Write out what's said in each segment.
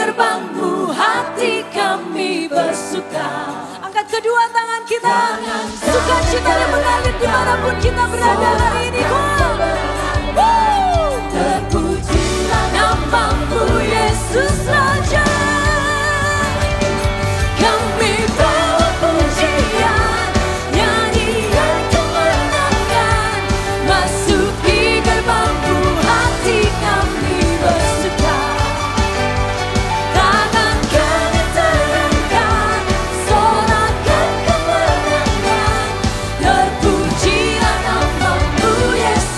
gerbang-Mu hati kami bersuka. Angkat kedua tangan kita, sukacita yang mengalir dimanapun kita berada hari ini. Terpujilah nama-Mu Yesus Raja. Kami bawa pujian, nyanyian kemenangan, masuki gerbang-Mu hati kami bersuka. Tangan kami terangkan, sorakan kemenangan, terpujilah nama-Mu Yesus.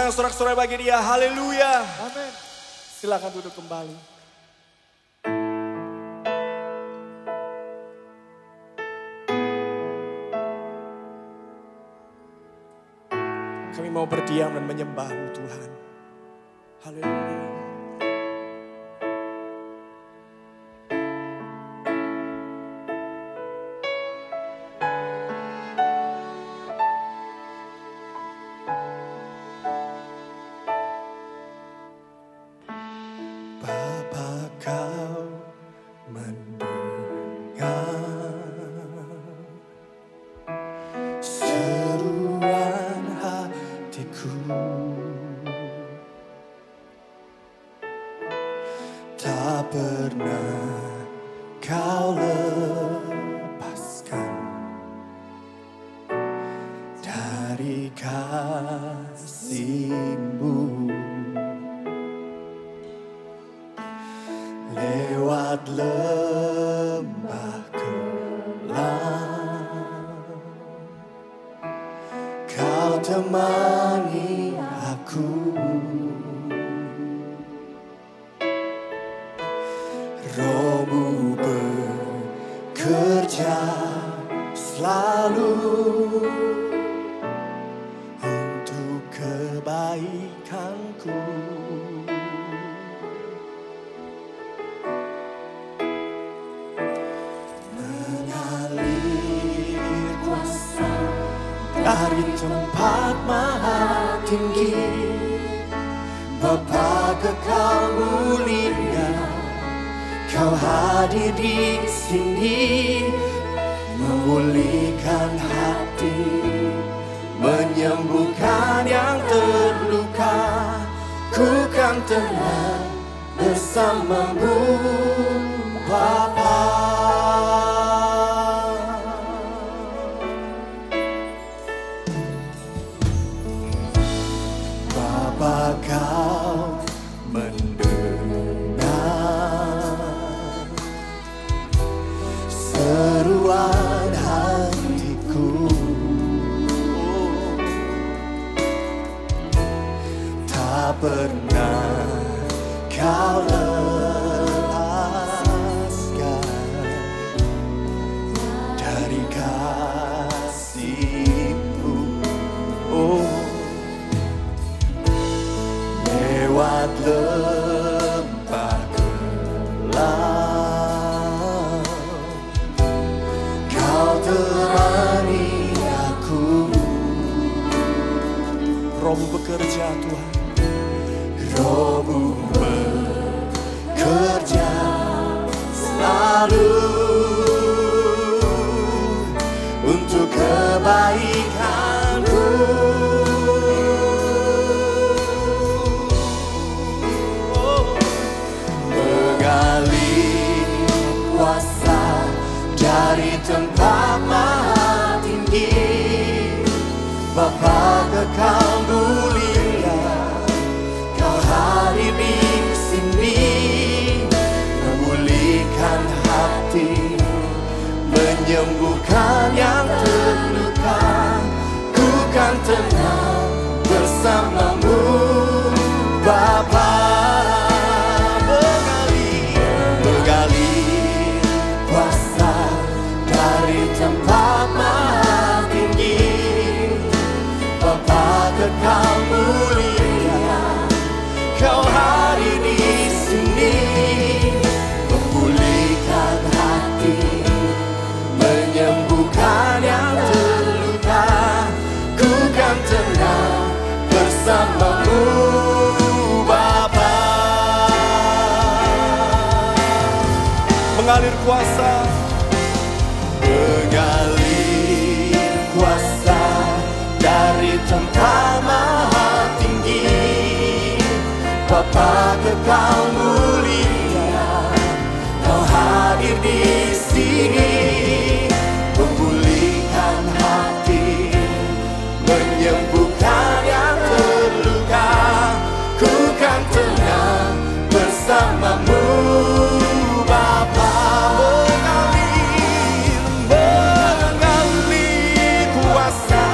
tangan sorak-sorai bagi dia. Haleluya. Amin. Silakan duduk kembali. Kami mau berdiam dan menyembah-Mu Tuhan. Haleluya. Bapa, Kau mendengar seruan hatiku, tak pernah Kau lepaskan dari kasih-Mu. Lewat lembah kelam, Kau temani aku. Roh-Mu bekerja selalu untuk kebaikanku. Dari tempat maha tinggi, Bapa kekal mulia, Kau hadir di sini, memulihkan hati, menyembuhkan yang terluka. Ku kan tenang bersama-Mu, Bapa. Kau mendengar seruan hatiku, tak pernah Kau lepaskan dari kasih-Mu. Lewat lembah kelam, Kau temani aku. Roh-Mu bekerja Tuhan, Roh-Mu bekerja selalu untuk kebaikanku. Kuasa dari tempat maha tinggi, Bapa kekal mulia, Kau hadir di sini, memulihkan hati, menyembuhkan yang terluka. Ku kan tenang bersama-Mu, Bapa. Kau mulia, Kau hadir di sini, memulihkan hati, menyembuhkan yang terluka. Ku kan tenang bersama-Mu, Bapa. Mengalir kuasa, mengalir kuasa dari tempat maha tinggi, Bapa kekal mulia, Kau hadir di sini, memulihkan hati, menyembuhkan yang terluka. Ku kan tenang bersama-Mu, Bapa. Mengalir kuasa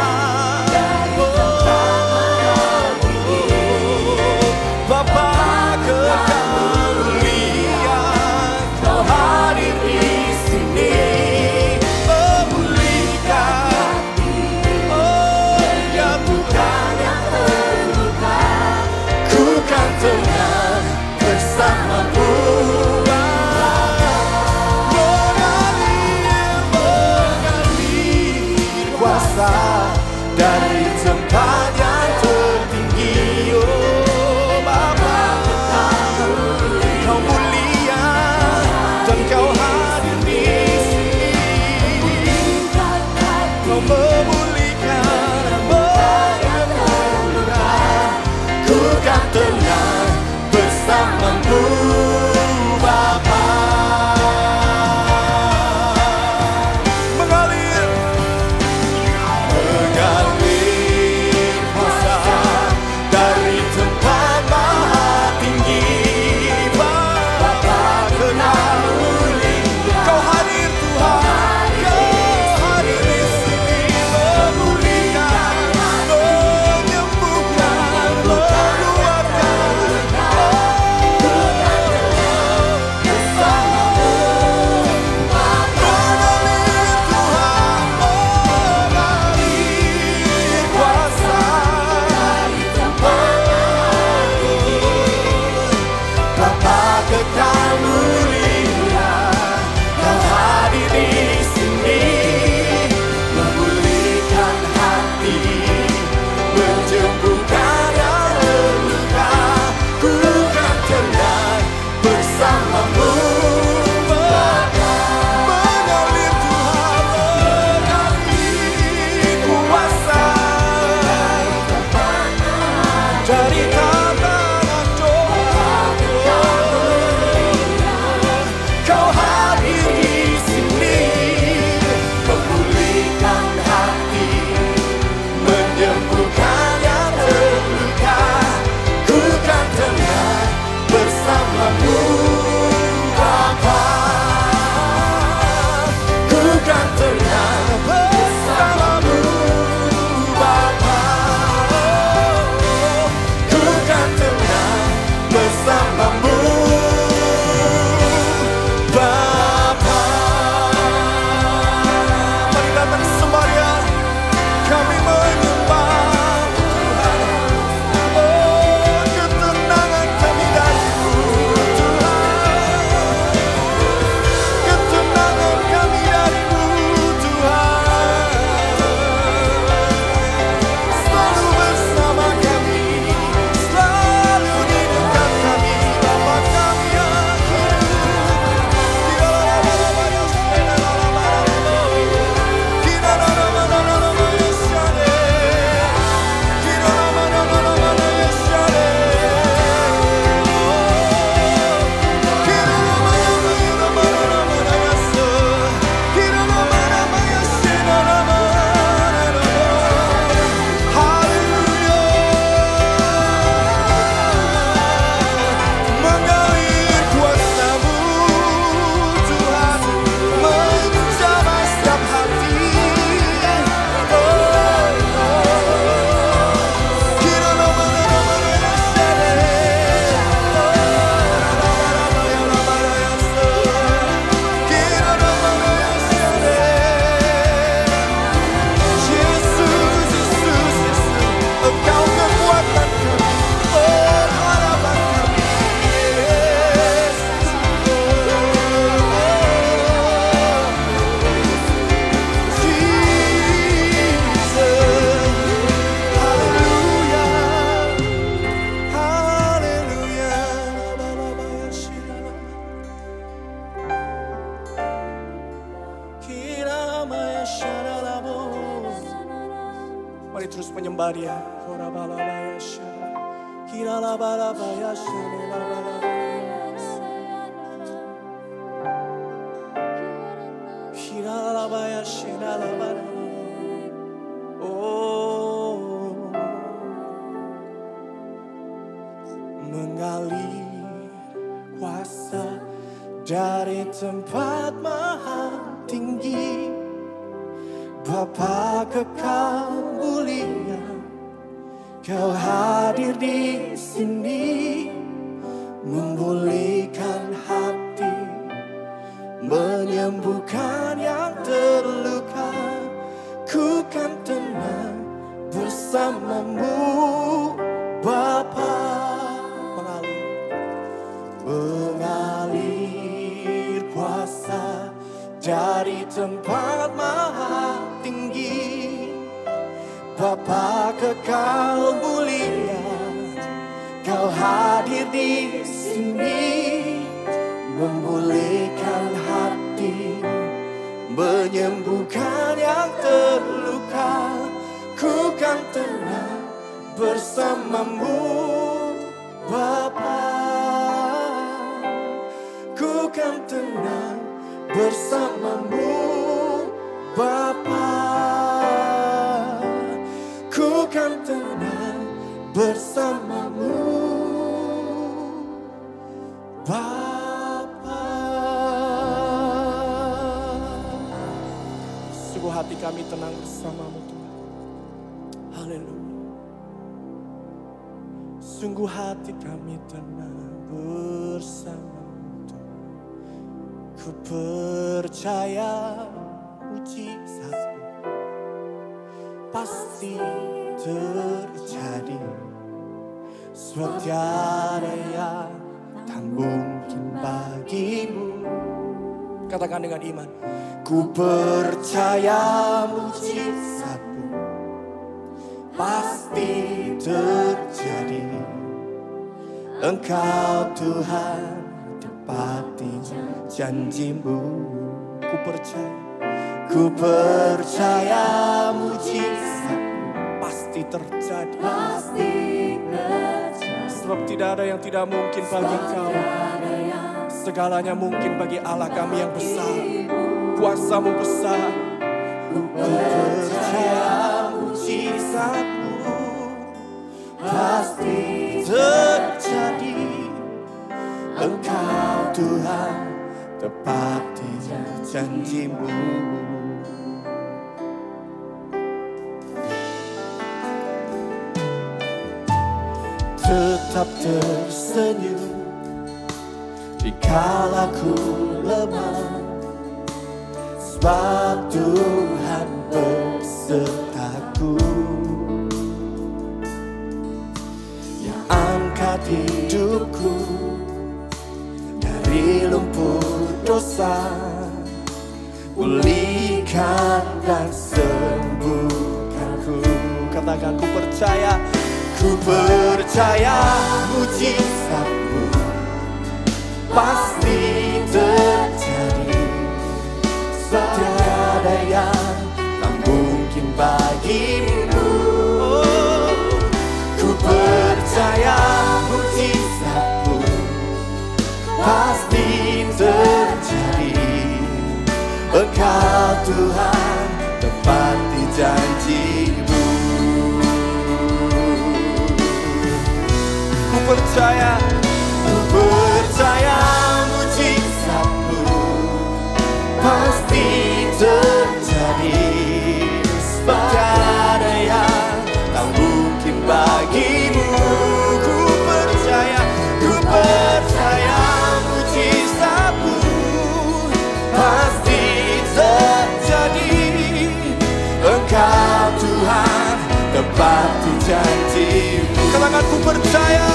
dari tempat maha tinggi, kuasa dari tempat yang tertinggi. Oh Bapa, Kau mulia dan Kau hadir di sini. Kau memulihkan yang terluka. Ku kan tenang bersamamu Bapa. Mengalir kuasa dari tempat maha tinggi. Bapa kenal mulia. Kau hadir Tuhan, Kau hadir di sini. Memulihkan, menyembuhkan, mengeluarkan. Kekal mulia, Kau hadir di sini, memulihkan hati, menyembuhkan yang terluka. Ku kan tenang bersamamu Bapa. Mengalir Tuhan, mengalir kuasa dari tantangan coba. Kau hadir di sini, memulihkan hati, menyembuhkan yang terluka. Ku kan tenang bersamamu Bapa. Ku kan tenang bersamamu Bapa. Ku kan tenang bersamamu Bapa. Mari datang sembahyang, kami menyembah Tuhan. Oh, ketenangan kami darimu Tuhan. Ketenangan kami darimu Tuhan. Selalu bersama kami, selalu di dekat kami, Bapa kami yang mengalir kuasa-Mu Tuhan, menjamah setiap hati. Yesus, Engkau kekuatan kami, oh harapan kami. Mari terus menyembah Dia. Oh, mengalir kuasa dari tempat maha tinggi. Bapa kekal mulia, Kau hadir di sini, memulihkan hati, menyembuhkan yang terluka. Ku kan tenang bersamamu Bapa. Mengalir kuasa dari tempat maha tinggi. Bapa kekal mulia, Kau hadir di sini, memulihkan hati, menyembuhkan yang terluka. Ku kan tenang bersamamu, Bapa. Ku kan tenang bersamamu, Bapa. Ku kan tenang bersamamu, Bapa. Sungguh hati kami tenang bersamamu, Tuhan. Haleluya. Sungguh hati kami tenang bersamamu, Tuhan. Ku percaya mujizat-Mu pasti terjadi, sebab tiada yang tak mungkin bagimu. Katakan dengan iman, ku percaya mujizat-Mu pasti terjadi. Engkau Tuhan tepati janji-Mu. Ku percaya mujizat-Mu pasti terjadi. Sebab tidak ada yang tidak mungkin bagi Engkau. Segalanya mungkin bagi Allah kami yang besar. Kuasa-Mu besar. Ku percaya mujizat-Mu pasti terjadi. Engkau Tuhan tepati janji-Mu. Tetap tersenyum dikala ku lemah, sebab Tuhan besertaku. Yang angkat hidupku dari lumpur dosa, pulihkan dan sembuhkanku. Katakan, ku percaya. Ku percaya mujizat-Mu pasti terjadi, sebab tiada yang tak mungkin bagimu. Ku percaya mujizat-Mu pasti terjadi. Engkau Tuhan tepati janji-Mu. Ku percaya mujizat-Mu pasti terjadi, sebab tiada yang tak mungkin bagimu. Ku percaya mujizat-Mu pasti terjadi. Engkau Tuhan tepati janji-Mu. Katakan, ku percaya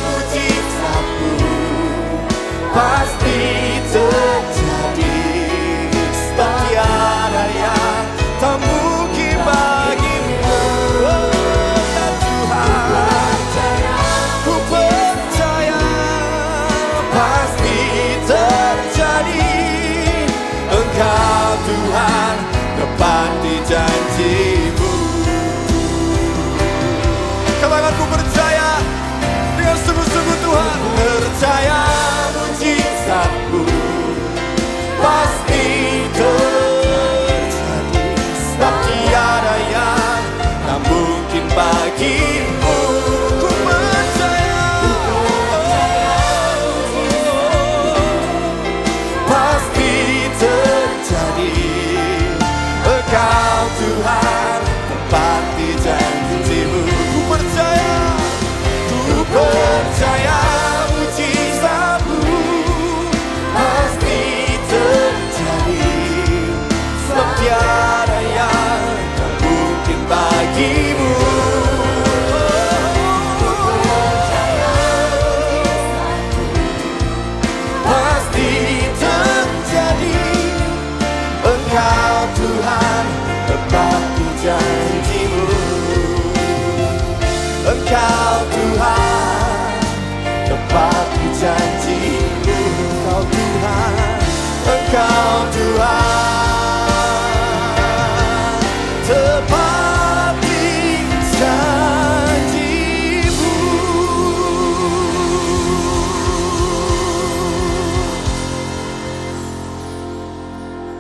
mujizat-Mu pasti terjadi, sebab tiada yang tak mungkin bagimu. Oh Tuhan, ku percaya pasti terjadi. Engkau Tuhan tepati janji-Mu. Katakan, ku percaya dengan sungguh-sungguh, Tuhan. Percaya mujizat-Mu pasti terjadi, sebab tiada yang tak mungkin bagimu. Ku percaya pasti terjadi. Engkau Tuhan tepati janji-Mu. Ku percaya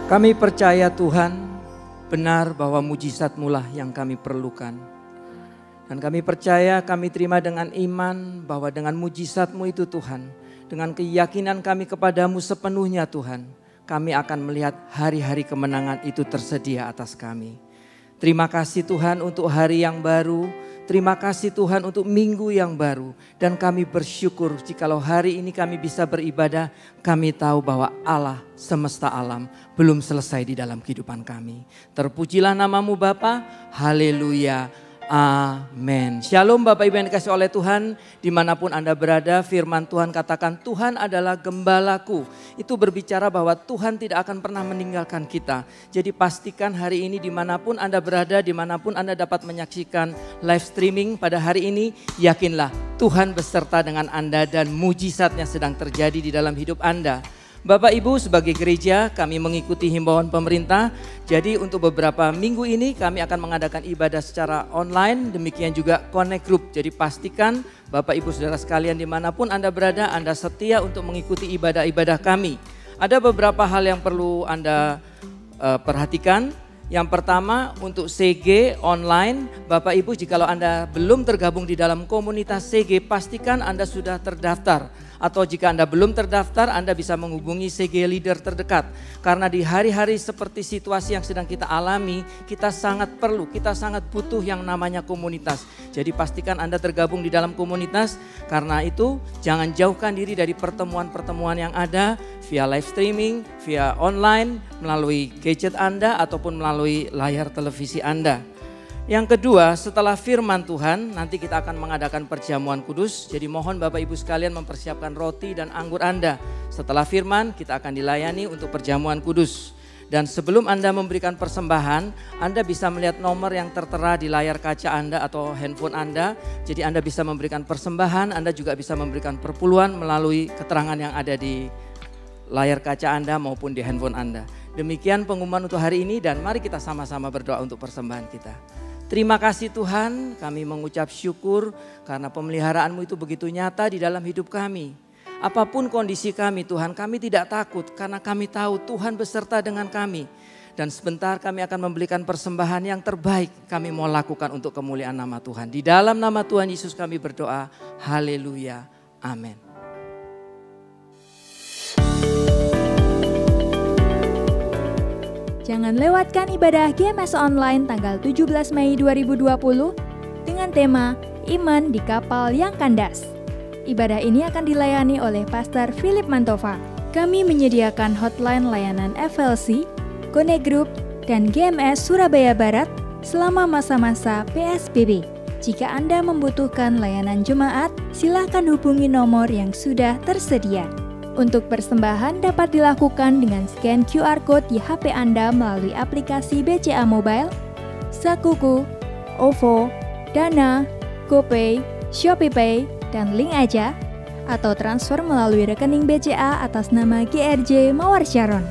Kami percaya Tuhan benar bahwa mujizat-Mu lah yang kami perlukan. Dan kami percaya, kami terima dengan iman bahwa dengan mujizat-Mu itu Tuhan, dengan keyakinan kami kepadamu sepenuhnya Tuhan, kami akan melihat hari-hari kemenangan itu tersedia atas kami. Terima kasih Tuhan untuk hari yang baru. Terima kasih Tuhan untuk minggu yang baru. Dan kami bersyukur jikalau hari ini kami bisa beribadah. Kami tahu bahwa Allah semesta alam belum selesai di dalam kehidupan kami. Terpujilah namamu Bapa. Haleluya. Amin. Shalom Bapak Ibu yang dikasih oleh Tuhan. Dimanapun Anda berada, firman Tuhan katakan Tuhan adalah gembalaku. Itu berbicara bahwa Tuhan tidak akan pernah meninggalkan kita. Jadi pastikan hari ini dimanapun Anda berada, dimanapun Anda dapat menyaksikan live streaming pada hari ini, yakinlah Tuhan beserta dengan Anda dan mujizatnya sedang terjadi di dalam hidup Anda. Bapak Ibu sebagai gereja kami mengikuti himbauan pemerintah. Jadi untuk beberapa minggu ini kami akan mengadakan ibadah secara online. Demikian juga Connect Group. Jadi pastikan Bapak Ibu Saudara sekalian dimanapun Anda berada, Anda setia untuk mengikuti ibadah-ibadah kami. Ada beberapa hal yang perlu Anda perhatikan. Yang pertama untuk CG online, Bapak Ibu jikalau Anda belum tergabung di dalam komunitas CG, pastikan Anda sudah terdaftar. Atau jika Anda belum terdaftar, Anda bisa menghubungi CG Leader terdekat. Karena di hari-hari seperti situasi yang sedang kita alami, kita sangat perlu, kita sangat butuh yang namanya komunitas. Jadi pastikan Anda tergabung di dalam komunitas. Karena itu jangan jauhkan diri dari pertemuan-pertemuan yang ada via live streaming, via online, melalui gadget Anda ataupun melalui layar televisi Anda. Yang kedua, setelah firman Tuhan, nanti kita akan mengadakan perjamuan kudus. Jadi mohon Bapak Ibu sekalian mempersiapkan roti dan anggur Anda. Setelah firman, kita akan dilayani untuk perjamuan kudus. Dan sebelum Anda memberikan persembahan, Anda bisa melihat nomor yang tertera di layar kaca Anda atau handphone Anda. Jadi Anda bisa memberikan persembahan, Anda juga bisa memberikan perpuluhan melalui keterangan yang ada di layar kaca Anda maupun di handphone Anda. Demikian pengumuman untuk hari ini dan mari kita sama-sama berdoa untuk persembahan kita. Terima kasih Tuhan, kami mengucap syukur karena pemeliharaanmu itu begitu nyata di dalam hidup kami. Apapun kondisi kami Tuhan, kami tidak takut karena kami tahu Tuhan beserta dengan kami. Dan sebentar kami akan memberikan persembahan yang terbaik kami mau lakukan untuk kemuliaan nama Tuhan. Di dalam nama Tuhan Yesus kami berdoa, haleluya, amin. Jangan lewatkan ibadah GMS Online tanggal 17 Mei 2020 dengan tema Iman di Kapal yang Kandas. Ibadah ini akan dilayani oleh Pastor Philip Mantova. Kami menyediakan hotline layanan FLC, Connect Group, dan GMS Surabaya Barat selama masa-masa PSBB. Jika Anda membutuhkan layanan jemaat, silakan hubungi nomor yang sudah tersedia. Untuk persembahan dapat dilakukan dengan scan QR Code di HP Anda melalui aplikasi BCA Mobile, Sakuku, OVO, Dana, GoPay, ShopeePay, dan Link Aja, atau transfer melalui rekening BCA atas nama GRJ Mawar Sharon.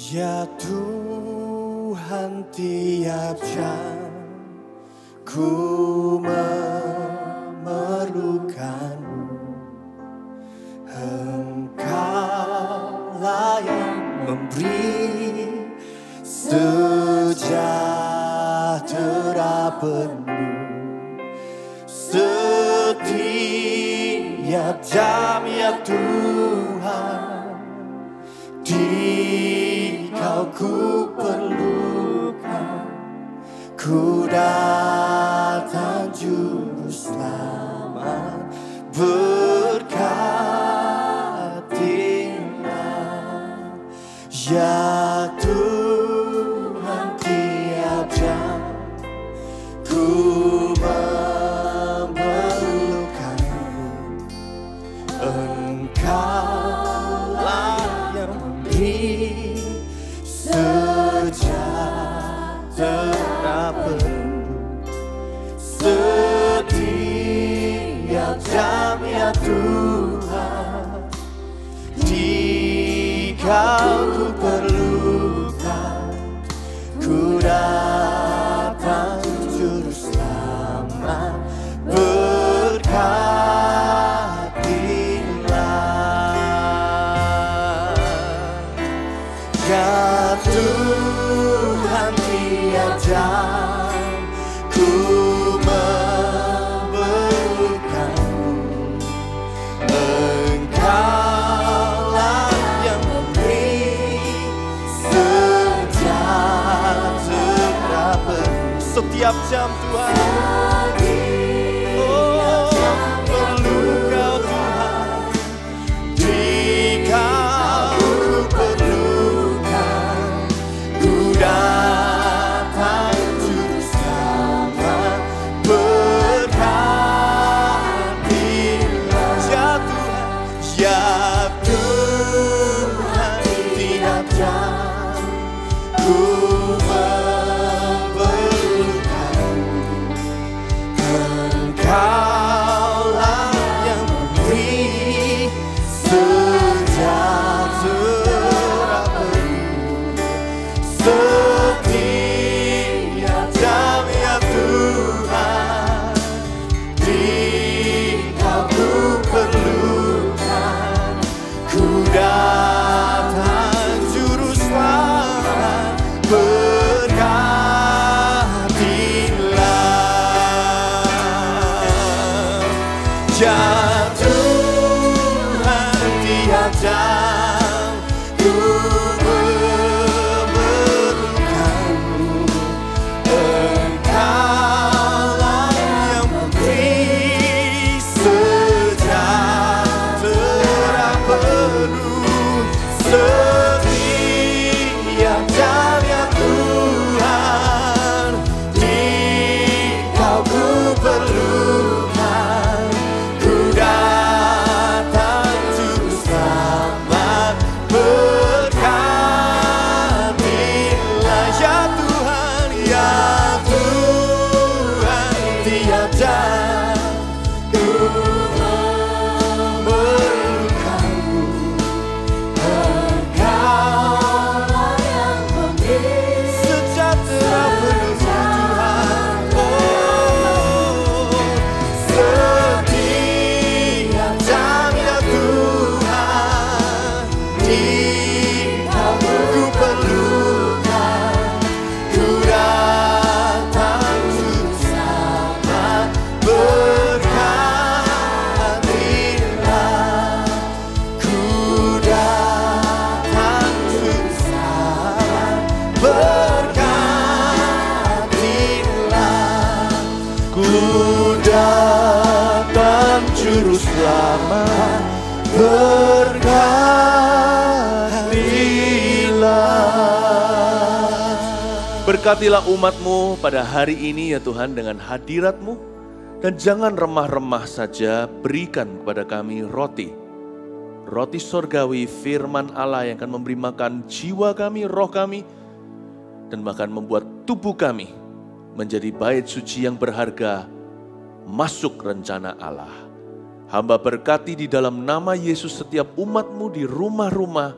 Ya Tuhan, tiap jam ku memerlukan-Mu. Engkau-lah yang memberi sejahtera penuh setiap jam ya Tuhan. Kau ku perlukan, ku datang juru selamat, berkatilah. Ya Tuhan, tiap jam ku memerlukan-Mu. Engkau-lah yang memberi sejahtera penuh setiap jam ya Tuhan. Di Engkau ku perlukan, ku datang Juru Selamat, berkatilah. Ya Tuhan, tiap jam ku memerlukan-Mu. Engkaulah yang memberi sejahtera penuh setiap jam Tuhan. Oh, perlu Kau Tuhan, jika ku perlukan, ku datang Juru Selamat, berkatilah. Ya Tuhan, tiap jam ku memerlukan, Engkaulah yang memberi sejahtera penuh setiap jam. Ya Tuhan, jika ku perlukan, ku datang Juru Selamat, berkatilah. Ya Tuhan, tiap jam ku memerlukan-Mu. Engkaulah yang memberi sejahtera penuh setiap jam. Ya Tuhan, jika ku perlukan, ku datang Juru Selamat, berkatilah. Ya Tuhan, tiap jam ku memerlukan-Mu. Engkaulah yang memberi sejahtera penuh Tuhan. Oh, setiap jam. Ya Tuhan, jika ku perlukan, ku datang Juru Selamat, berkatilah. Ku datang Juru Selamat, berkatilah. Ku datang Juru Selamat, berkatilah. Berkatilah umat-Mu pada hari ini ya Tuhan dengan hadirat-Mu. Dan jangan remah-remah saja, berikan kepada kami roti sorgawi, firman Allah yang akan memberi makan jiwa kami, roh kami, dan bahkan membuat tubuh kami menjadi bait suci yang berharga masuk rencana Allah. Hamba berkati di dalam nama Yesus setiap umat-Mu di rumah-rumah,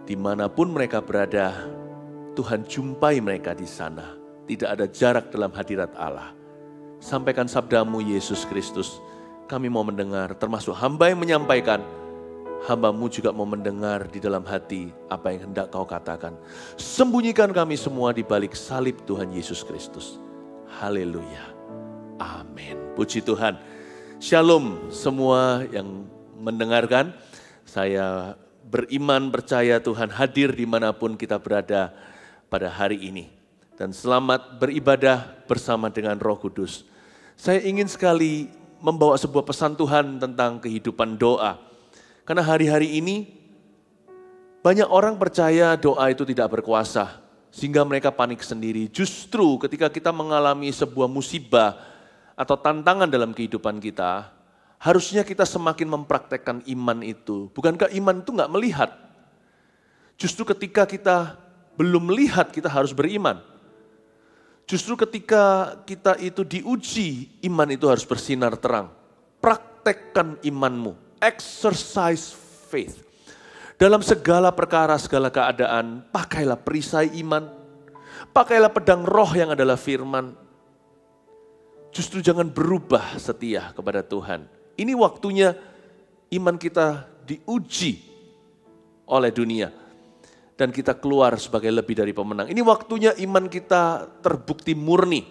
dimanapun mereka berada. Tuhan, jumpai mereka di sana. Tidak ada jarak dalam hadirat Allah. Sampaikan sabda-Mu Yesus Kristus. Kami mau mendengar, termasuk hamba yang menyampaikan. Hamba-Mu juga mau mendengar di dalam hati apa yang hendak Kau katakan. Sembunyikan kami semua di balik salib Tuhan Yesus Kristus. Haleluya. Amin. Puji Tuhan. Shalom semua yang mendengarkan. Saya beriman, percaya Tuhan hadir dimanapun kita berada pada hari ini. Dan selamat beribadah bersama dengan Roh Kudus. Saya ingin sekali membawa sebuah pesan Tuhan tentang kehidupan doa. Karena hari-hari ini banyak orang percaya doa itu tidak berkuasa. Sehingga mereka panik sendiri. Justru ketika kita mengalami sebuah musibah atau tantangan dalam kehidupan kita, harusnya kita semakin mempraktekkan iman itu. Bukankah iman itu nggak melihat? Justru ketika kita belum melihat, kita harus beriman. Justru ketika kita itu diuji, iman itu harus bersinar terang. Praktekkan imanmu, exercise faith. Dalam segala perkara, segala keadaan, pakailah perisai iman. Pakailah pedang roh yang adalah firman. Justru jangan berubah setia kepada Tuhan. Ini waktunya iman kita diuji oleh dunia. Dan kita keluar sebagai lebih dari pemenang. Ini waktunya iman kita terbukti murni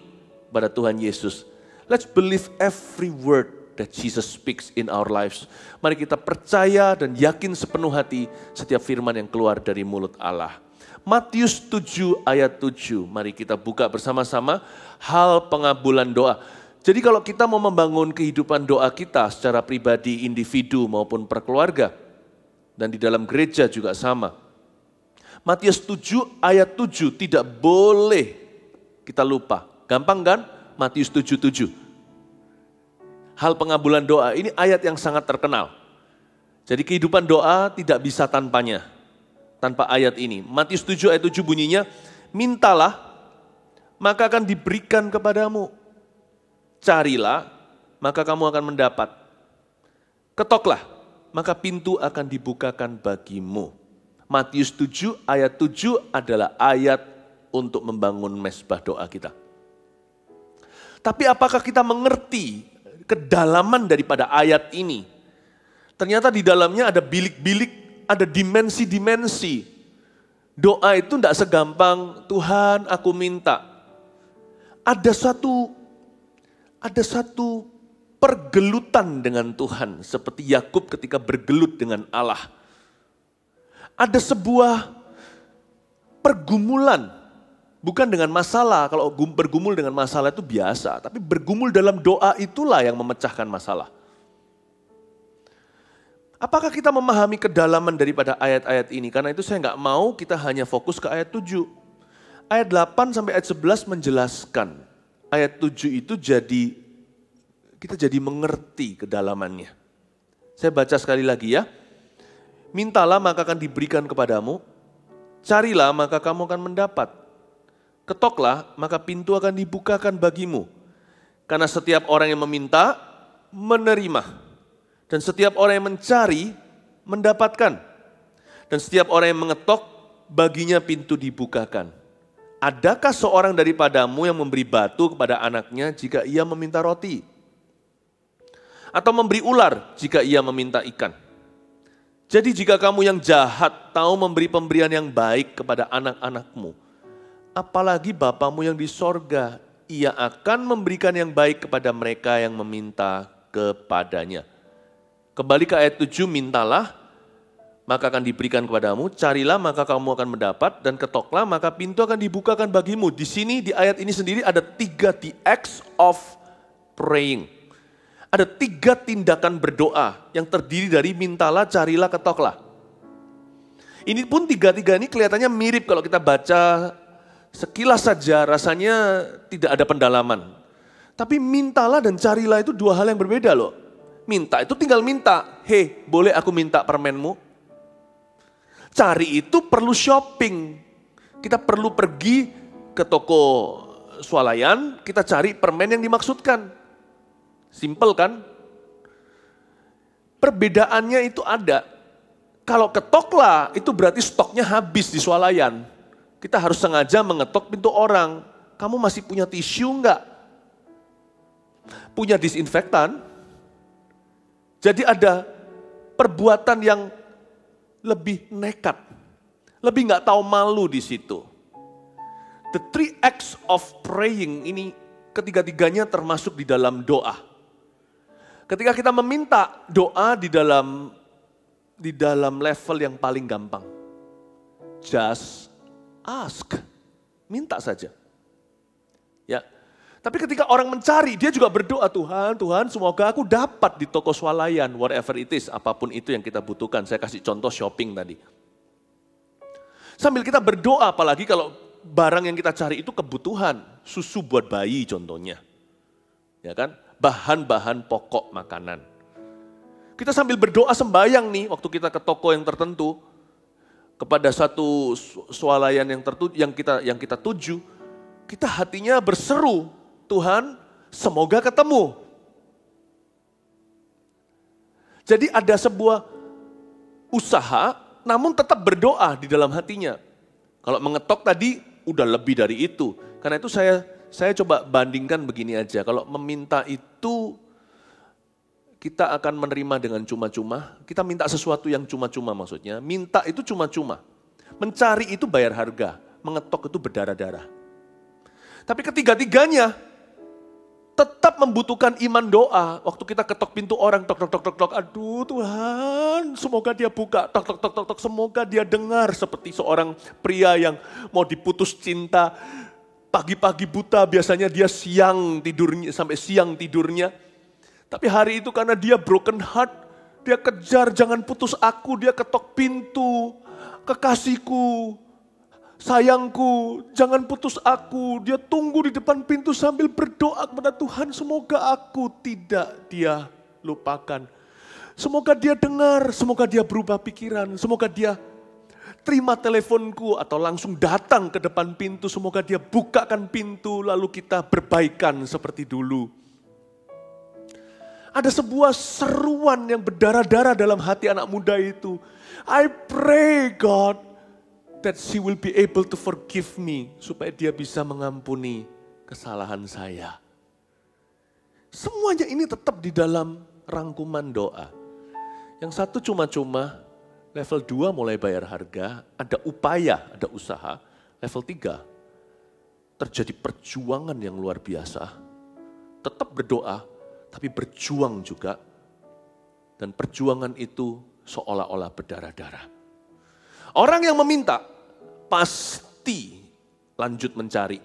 pada Tuhan Yesus. Let's believe every word that Jesus speaks in our lives. Mari kita percaya dan yakin sepenuh hati setiap firman yang keluar dari mulut Allah. Matius 7 ayat 7, mari kita buka bersama-sama hal pengabulan doa. Jadi kalau kita mau membangun kehidupan doa kita secara pribadi, individu maupun perkeluarga, dan di dalam gereja juga sama. Matius 7 ayat 7 tidak boleh kita lupa. Gampang kan? Matius 7:7. Hal pengabulan doa, ini ayat yang sangat terkenal. Jadi kehidupan doa tidak bisa tanpanya, tanpa ayat ini. Matius 7 ayat 7 bunyinya, mintalah maka akan diberikan kepadamu. Carilah maka kamu akan mendapat. Ketoklah maka pintu akan dibukakan bagimu. Matius 7 ayat 7 adalah ayat untuk membangun mezbah doa kita. Tapi apakah kita mengerti kedalaman daripada ayat ini? Ternyata di dalamnya ada bilik-bilik, ada dimensi-dimensi. Doa itu tidak segampang, Tuhan aku minta. Ada satu pergelutan dengan Tuhan, seperti Yakub ketika bergelut dengan Allah. Ada sebuah pergumulan, bukan dengan masalah. Kalau bergumul dengan masalah itu biasa, tapi bergumul dalam doa itulah yang memecahkan masalah. Apakah kita memahami kedalaman daripada ayat-ayat ini? Karena itu saya nggak mau kita hanya fokus ke ayat 7. Ayat 8 sampai ayat 11 menjelaskan. Ayat 7 itu kita jadi mengerti kedalamannya. Saya baca sekali lagi ya. Mintalah maka akan diberikan kepadamu. Carilah maka kamu akan mendapat. Ketoklah maka pintu akan dibukakan bagimu. Karena setiap orang yang meminta, menerima. Dan setiap orang yang mencari, mendapatkan. Dan setiap orang yang mengetok, baginya pintu dibukakan. Adakah seorang daripadamu yang memberi batu kepada anaknya jika ia meminta roti? Atau memberi ular jika ia meminta ikan? Jadi jika kamu yang jahat tahu memberi pemberian yang baik kepada anak-anakmu, apalagi Bapamu yang di sorga, ia akan memberikan yang baik kepada mereka yang meminta kepadanya. Kembali ke ayat 7, mintalah, maka akan diberikan kepadamu, carilah maka kamu akan mendapat, dan ketoklah maka pintu akan dibukakan bagimu. Di sini, di ayat ini sendiri ada 3 the acts of praying. Ada 3 tindakan berdoa yang terdiri dari mintalah, carilah, ketoklah. Ini pun 3-3 ini kelihatannya mirip kalau kita baca sekilas saja, rasanya tidak ada pendalaman. Tapi mintalah dan carilah itu 2 hal yang berbeda loh. Minta itu tinggal minta, hei boleh aku minta permenmu? Cari itu perlu shopping. Kita perlu pergi ke toko swalayan, kita cari permen yang dimaksudkan. Simple kan? Perbedaannya itu ada. Kalau ketoklah itu berarti stoknya habis di swalayan. Kita harus sengaja mengetok pintu orang. Kamu masih punya tisu enggak? Punya disinfektan? Jadi ada perbuatan yang lebih nekat, lebih nggak tahu malu di situ. The 3 acts of praying ini ketiga-tiganya termasuk di dalam doa. Ketika kita meminta doa di dalam level yang paling gampang, just ask, minta saja. Ya. Tapi ketika orang mencari, dia juga berdoa, Tuhan semoga aku dapat di toko swalayan, whatever it is, apapun itu yang kita butuhkan. Saya kasih contoh shopping tadi. Sambil kita berdoa, apalagi kalau barang yang kita cari itu kebutuhan, susu buat bayi contohnya. Ya kan? Bahan-bahan pokok makanan. Kita sambil berdoa sembayang nih, waktu kita ke toko yang tertentu, kepada satu swalayan yang kita tuju, kita hatinya berseru, Tuhan, semoga ketemu. Jadi ada sebuah usaha namun tetap berdoa di dalam hatinya. Kalau mengetok tadi udah lebih dari itu. Karena itu saya coba bandingkan begini aja. Kalau meminta itu kita akan menerima dengan cuma-cuma. Kita minta sesuatu yang cuma-cuma maksudnya. Minta itu cuma-cuma. Mencari itu bayar harga. Mengetok itu berdarah-darah. Tapi ketiga-tiganya tetap membutuhkan iman doa. Waktu kita ketok pintu orang, tok, tok, tok, tok, tok. Aduh Tuhan, semoga dia buka. Tok, tok, tok, tok, tok. Semoga dia dengar seperti seorang pria yang mau diputus cinta. Pagi-pagi buta, biasanya dia siang tidurnya, sampai siang tidurnya. Tapi hari itu karena dia broken heart, dia kejar, jangan putus aku, dia ketok pintu. Kekasihku, sayangku, jangan putus aku. Dia tunggu di depan pintu sambil berdoa kepada Tuhan, semoga aku tidak dia lupakan. Semoga dia dengar, semoga dia berubah pikiran, semoga dia terima teleponku atau langsung datang ke depan pintu, semoga dia bukakan pintu lalu kita berbaikan seperti dulu. Ada sebuah seruan yang berdarah-darah dalam hati anak muda itu. I pray God that she will be able to forgive me. Supaya dia bisa mengampuni kesalahan saya. Semuanya ini tetap di dalam rangkuman doa. Yang satu cuma-cuma, level 2 mulai bayar harga, ada upaya, ada usaha. Level 3, terjadi perjuangan yang luar biasa. Tetap berdoa, tapi berjuang juga. Dan perjuangan itu seolah-olah berdarah-darah. Orang yang meminta pasti lanjut mencari.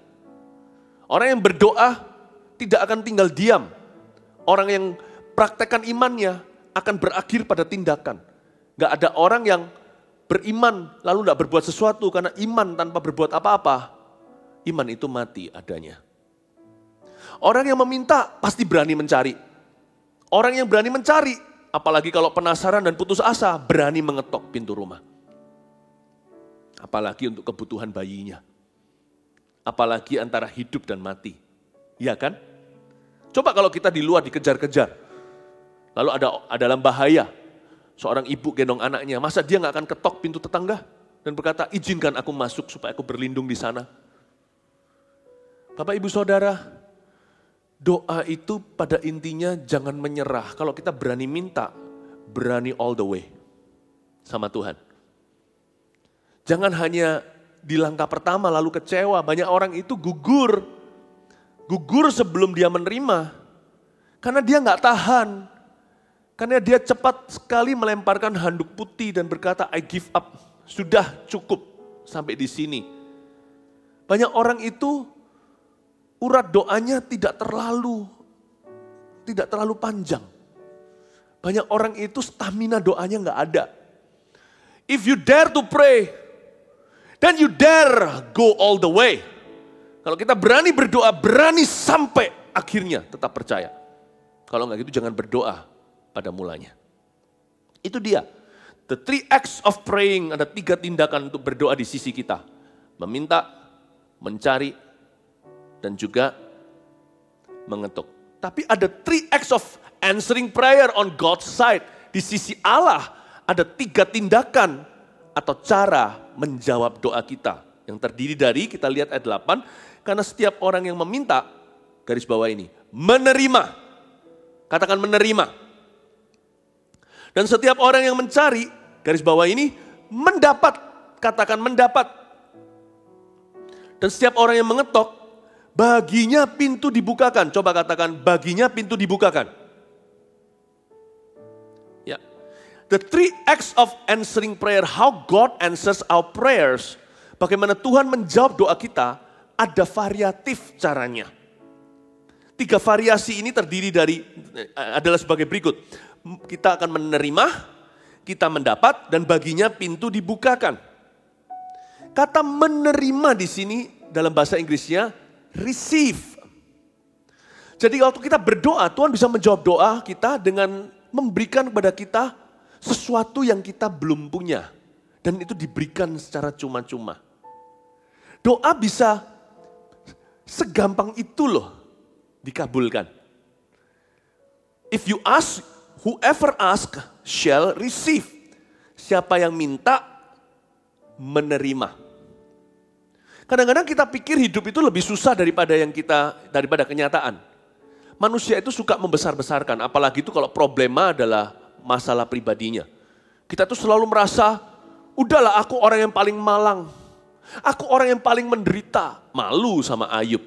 Orang yang berdoa tidak akan tinggal diam. Orang yang praktekkan imannya akan berakhir pada tindakan. Gak ada orang yang beriman lalu gak berbuat sesuatu karena iman tanpa berbuat apa-apa. Iman itu mati adanya. Orang yang meminta pasti berani mencari. Orang yang berani mencari, apalagi kalau penasaran dan putus asa, berani mengetok pintu rumah. Apalagi untuk kebutuhan bayinya. Apalagi antara hidup dan mati. Iya kan? Coba kalau kita di luar dikejar-kejar. Lalu ada dalam bahaya. Seorang ibu gendong anaknya, masa dia gak akan ketok pintu tetangga? Dan berkata, izinkan aku masuk supaya aku berlindung di sana. Bapak ibu saudara, doa itu pada intinya jangan menyerah. Kalau kita berani minta, berani all the way sama Tuhan. Jangan hanya di langkah pertama lalu kecewa. Banyak orang itu gugur. Gugur sebelum dia menerima. Karena dia gak tahan. Karena dia cepat sekali melemparkan handuk putih dan berkata, I give up. Sudah cukup sampai di sini. Banyak orang itu urat doanya tidak terlalu panjang. Banyak orang itu stamina doanya gak ada. If you dare to pray, then you dare go all the way. Kalau kita berani berdoa, berani sampai akhirnya, tetap percaya. Kalau gak gitu jangan berdoa pada mulanya. Itu dia. The 3 acts of praying, ada 3 tindakan untuk berdoa di sisi kita. Meminta, mencari, dan juga mengetuk. Tapi ada 3 acts of answering prayer on God's side. Di sisi Allah ada 3 tindakan atau cara menjawab doa kita. Yang terdiri dari, kita lihat ayat 8, karena setiap orang yang meminta, garis bawah ini, menerima. Katakan menerima. Dan setiap orang yang mencari, garis bawah ini, mendapat. Katakan mendapat. Dan setiap orang yang mengetok, baginya pintu dibukakan. Coba katakan, baginya pintu dibukakan. Ya. The 3 acts of answering prayer, how God answers our prayers. Bagaimana Tuhan menjawab doa kita, ada variatif caranya. 3 variasi ini terdiri dari, adalah sebagai berikut. Kita akan menerima, kita mendapat, dan baginya pintu dibukakan. Kata menerima di sini dalam bahasa Inggrisnya receive. Jadi waktu kita berdoa, Tuhan bisa menjawab doa kita dengan memberikan kepada kita sesuatu yang kita belum punya. Dan itu diberikan secara cuma-cuma. Doa bisa segampang itu loh dikabulkan. If you ask, whoever ask shall receive. Siapa yang minta menerima. Kadang-kadang kita pikir hidup itu lebih susah daripada kenyataan. Manusia itu suka membesar-besarkan, apalagi itu kalau problema adalah masalah pribadinya. Kita tuh selalu merasa, udahlah aku orang yang paling malang. Aku orang yang paling menderita. Malu sama Ayub.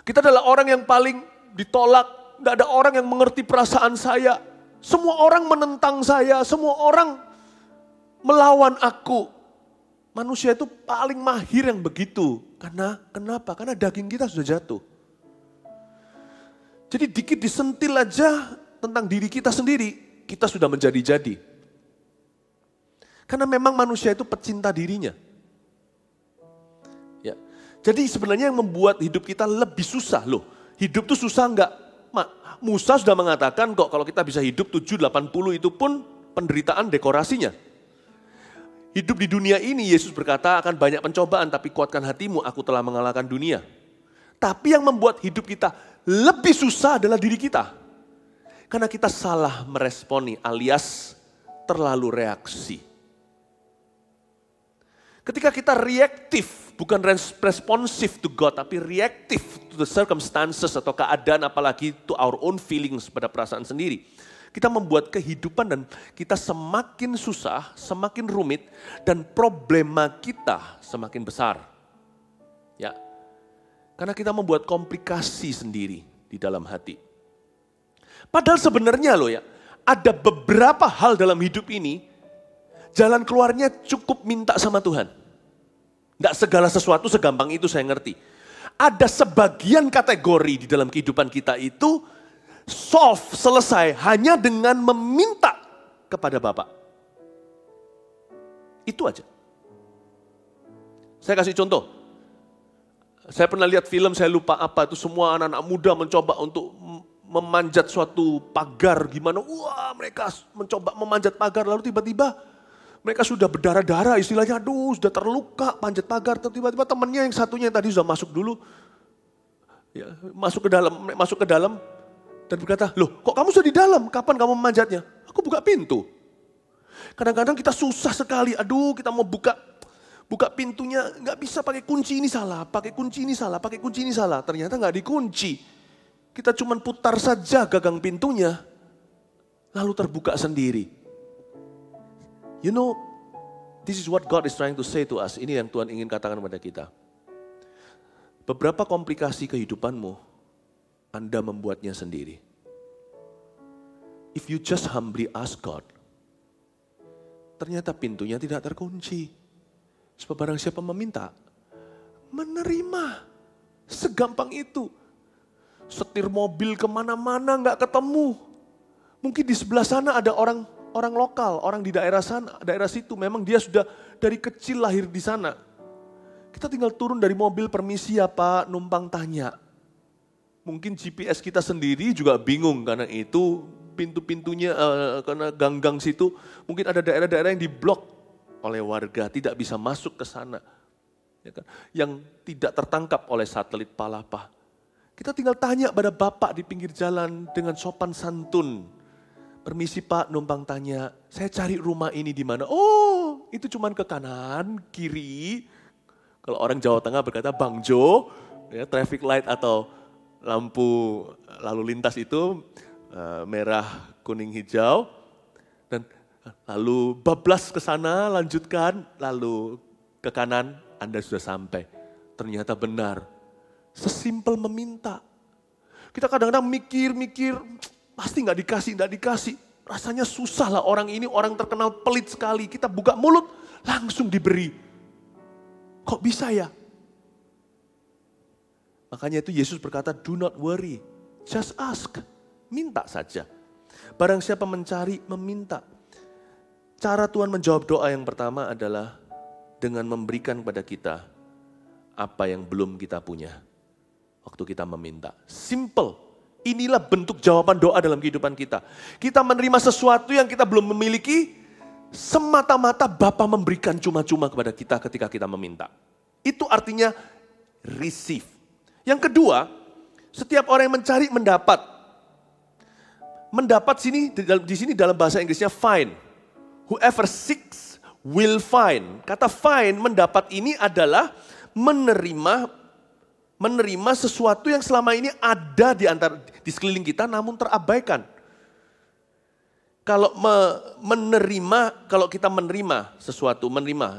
Kita adalah orang yang paling ditolak. Gak ada orang yang mengerti perasaan saya. Semua orang menentang saya. Semua orang melawan aku. Manusia itu paling mahir yang begitu. Kenapa? Karena daging kita sudah jatuh. Jadi dikit disentil aja tentang diri kita sendiri, kita sudah menjadi-jadi. Karena memang manusia itu pecinta dirinya. Ya. Jadi sebenarnya yang membuat hidup kita lebih susah loh. Hidup tuh susah enggak? Musa sudah mengatakan kok kalau kita bisa hidup 7-80 itu pun penderitaan dekorasinya. Hidup di dunia ini Yesus berkata akan banyak pencobaan tapi kuatkan hatimu, aku telah mengalahkan dunia. Tapi yang membuat hidup kita lebih susah adalah diri kita. Karena kita salah meresponi alias terlalu reaksi. Ketika kita reaktif, bukan responsif to God, tapi reaktif to the circumstances atau keadaan apalagi to our own feelings pada perasaan sendiri. Kita membuat kehidupan dan kita semakin susah, semakin rumit, dan problema kita semakin besar. Ya, karena kita membuat komplikasi sendiri di dalam hati. Padahal sebenarnya loh ya, ada beberapa hal dalam hidup ini, jalan keluarnya cukup minta sama Tuhan. Nggak segala sesuatu segampang itu saya ngerti. Ada sebagian kategori di dalam kehidupan kita itu, selesai hanya dengan meminta kepada Bapa. Itu aja. Saya kasih contoh. Saya pernah lihat film, saya lupa apa, itu semua anak-anak muda mencoba untuk memanjat suatu pagar gimana. Wah, mereka mencoba memanjat pagar lalu tiba-tiba mereka sudah berdarah-darah istilahnya, aduh sudah terluka panjat pagar. Tiba-tiba temannya yang satunya yang tadi sudah masuk dulu, ya, masuk ke dalam. Dan berkata, loh kok kamu sudah di dalam? Kapan kamu memanjatnya? Aku buka pintu. Kadang-kadang kita susah sekali, aduh kita mau buka pintunya, nggak bisa pakai kunci ini salah, pakai kunci ini salah, pakai kunci ini salah. Ternyata nggak dikunci. Kita cuma putar saja gagang pintunya, lalu terbuka sendiri. You know, this is what God is trying to say to us. Ini yang Tuhan ingin katakan kepada kita. Beberapa komplikasi kehidupanmu, Anda membuatnya sendiri. If you just humbly ask God, ternyata pintunya tidak terkunci. Sebab barang siapa meminta, menerima. Segampang itu. Setir mobil kemana-mana nggak ketemu. Mungkin di sebelah sana ada orang lokal, orang di daerah sana, daerah situ. Memang dia sudah dari kecil lahir di sana. Kita tinggal turun dari mobil, permisi ya Pak, numpang tanya. Mungkin GPS kita sendiri juga bingung karena itu pintu-pintunya, karena gang-gang situ mungkin ada daerah-daerah yang diblok oleh warga, tidak bisa masuk ke sana. Ya kan? Yang tidak tertangkap oleh satelit Palapa. Kita tinggal tanya pada bapak di pinggir jalan dengan sopan santun. Permisi Pak, numpang tanya, saya cari rumah ini di mana? Oh, itu cuman ke kanan, kiri. Kalau orang Jawa Tengah berkata Bang Jo, ya, traffic light atau lampu lalu lintas itu merah, kuning, hijau, dan lalu bablas ke sana, lanjutkan, lalu ke kanan, Anda sudah sampai. Ternyata benar, sesimpel meminta. Kita kadang-kadang mikir, pasti nggak dikasih. Rasanya susah lah orang ini, orang terkenal pelit sekali. Kita buka mulut, langsung diberi. Kok bisa ya? Makanya itu Yesus berkata, do not worry, just ask. Minta saja. Barang siapa mencari, meminta. Cara Tuhan menjawab doa yang pertama adalah dengan memberikan kepada kita apa yang belum kita punya. Waktu kita meminta. Simple. Inilah bentuk jawaban doa dalam kehidupan kita. Kita menerima sesuatu yang kita belum memiliki, semata-mata Bapa memberikan cuma-cuma kepada kita ketika kita meminta. Itu artinya receive. Yang kedua, setiap orang yang mencari mendapat. Mendapat di sini dalam bahasa Inggrisnya find. Whoever seeks will find. Kata find, mendapat ini adalah menerima sesuatu yang selama ini ada di sekeliling kita namun terabaikan. Kalau kita menerima sesuatu,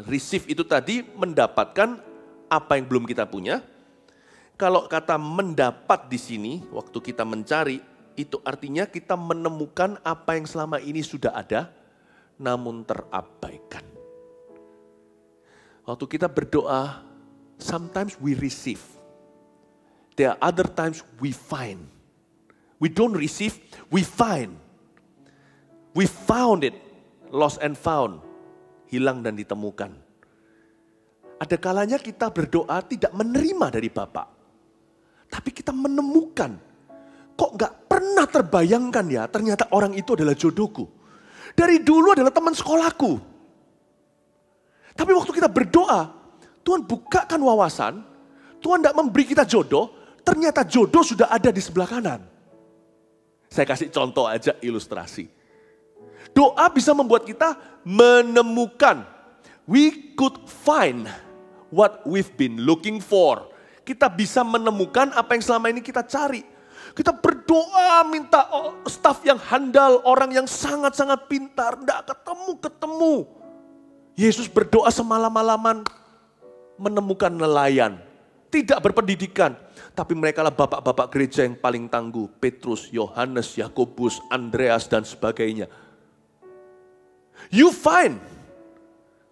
receive itu tadi mendapatkan apa yang belum kita punya. Kalau kata mendapat di sini, waktu kita mencari, itu artinya kita menemukan apa yang selama ini sudah ada, namun terabaikan. Waktu kita berdoa, sometimes we receive. There are other times we find. We don't receive, we find. We found it, lost and found, hilang dan ditemukan. Ada kalanya kita berdoa tidak menerima dari Bapa. Tapi kita menemukan, kok gak pernah terbayangkan ya, ternyata orang itu adalah jodohku. Dari dulu adalah teman sekolahku. Tapi waktu kita berdoa, Tuhan bukakan wawasan, Tuhan gak memberi kita jodoh, ternyata jodoh sudah ada di sebelah kanan. Saya kasih contoh aja ilustrasi. Doa bisa membuat kita menemukan. We could find what we've been looking for. Kita bisa menemukan apa yang selama ini kita cari. Kita berdoa minta staf yang handal, orang yang sangat-sangat pintar, enggak ketemu. Yesus berdoa semalam-malaman menemukan nelayan. Tidak berpendidikan, tapi mereka lah bapak-bapak gereja yang paling tangguh. Petrus, Yohanes, Yakobus, Andreas dan sebagainya. You find.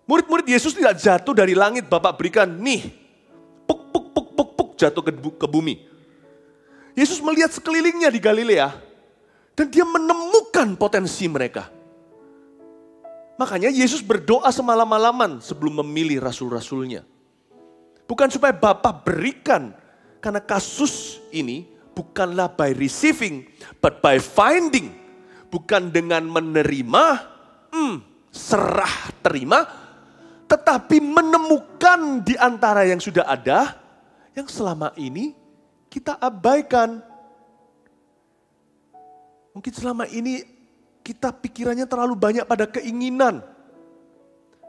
Murid-murid Yesus tidak jatuh dari langit, Bapak berikan nih. Puk, jatuh ke bumi. Yesus melihat sekelilingnya di Galilea dan dia menemukan potensi mereka. Makanya Yesus berdoa semalam-malaman sebelum memilih rasul-rasulnya. Bukan supaya Bapa berikan, karena kasus ini bukanlah by receiving, but by finding. Bukan dengan menerima, serah terima, tetapi menemukan di antara yang sudah ada, yang selama ini kita abaikan. Mungkin selama ini kita pikirannya terlalu banyak pada keinginan.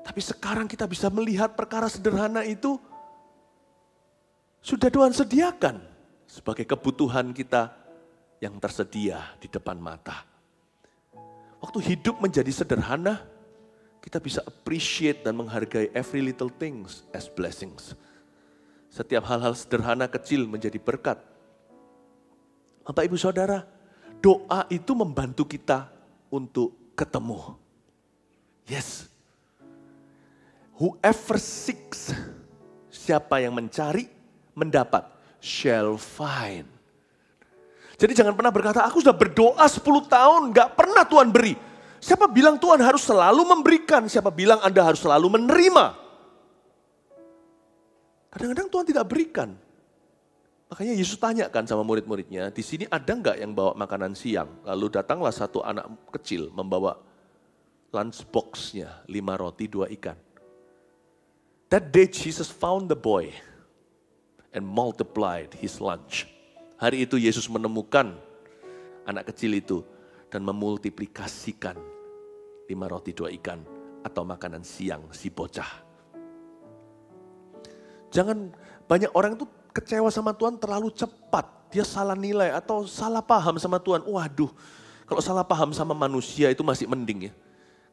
Tapi sekarang kita bisa melihat perkara sederhana itu sudah Tuhan sediakan sebagai kebutuhan kita yang tersedia di depan mata. Waktu hidup menjadi sederhana, kita bisa appreciate dan menghargai every little things as blessings. Setiap hal-hal sederhana kecil menjadi berkat. Bapak Ibu Saudara, doa itu membantu kita untuk ketemu. Yes. Whoever seeks, siapa yang mencari, mendapat, shall find. Jadi jangan pernah berkata, aku sudah berdoa 10 tahun, gak pernah Tuhan beri. Siapa bilang Tuhan harus selalu memberikan, siapa bilang Anda harus selalu menerima. Kadang-kadang Tuhan tidak berikan. Makanya Yesus tanyakan sama murid-muridnya, di sini ada nggak yang bawa makanan siang? Lalu datanglah satu anak kecil membawa lunchbox-nya, 5 roti 2 ikan. That day Jesus found the boy and multiplied his lunch. Hari itu Yesus menemukan anak kecil itu dan memultiplikasikan 5 roti 2 ikan atau makanan siang si bocah. Jangan banyak orang itu kecewa sama Tuhan terlalu cepat. Dia salah nilai atau salah paham sama Tuhan. Waduh, kalau salah paham sama manusia itu masih mending ya.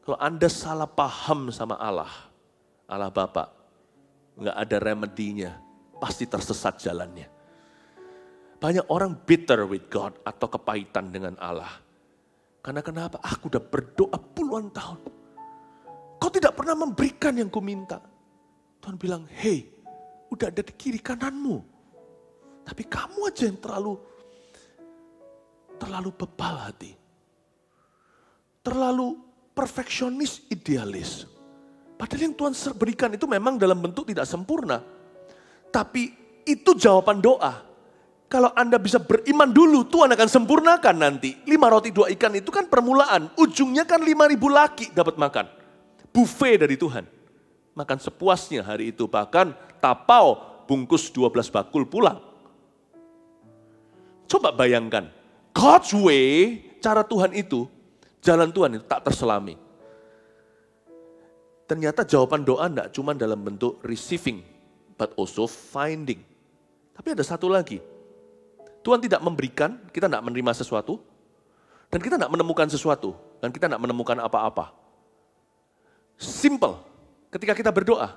Kalau Anda salah paham sama Allah Bapa, nggak ada remedinya, pasti tersesat jalannya. Banyak orang bitter with God atau kepahitan dengan Allah. Karena kenapa? Aku udah berdoa puluhan tahun. Kau tidak pernah memberikan yang kuminta. Tuhan bilang, hey, udah ada di kiri kananmu. Tapi kamu aja yang terlalu bebal hati. Terlalu perfeksionis, idealis. Padahal yang Tuhan berikan itu memang dalam bentuk tidak sempurna. Tapi itu jawaban doa. Kalau Anda bisa beriman dulu, Tuhan akan sempurnakan nanti. 5 roti 2 ikan itu kan permulaan. Ujungnya kan 5.000 laki dapat makan. Buffet dari Tuhan. Makan sepuasnya hari itu, bahkan tapau bungkus 12 bakul pulang. Coba bayangkan, God's way, cara Tuhan itu, jalan Tuhan itu tak terselami. Ternyata jawaban doa tidak cuma dalam bentuk receiving, but also finding. Tapi ada satu lagi. Tuhan tidak memberikan, kita tidak menerima sesuatu, dan kita tidak menemukan sesuatu, dan kita tidak menemukan apa-apa. Simple, ketika kita berdoa,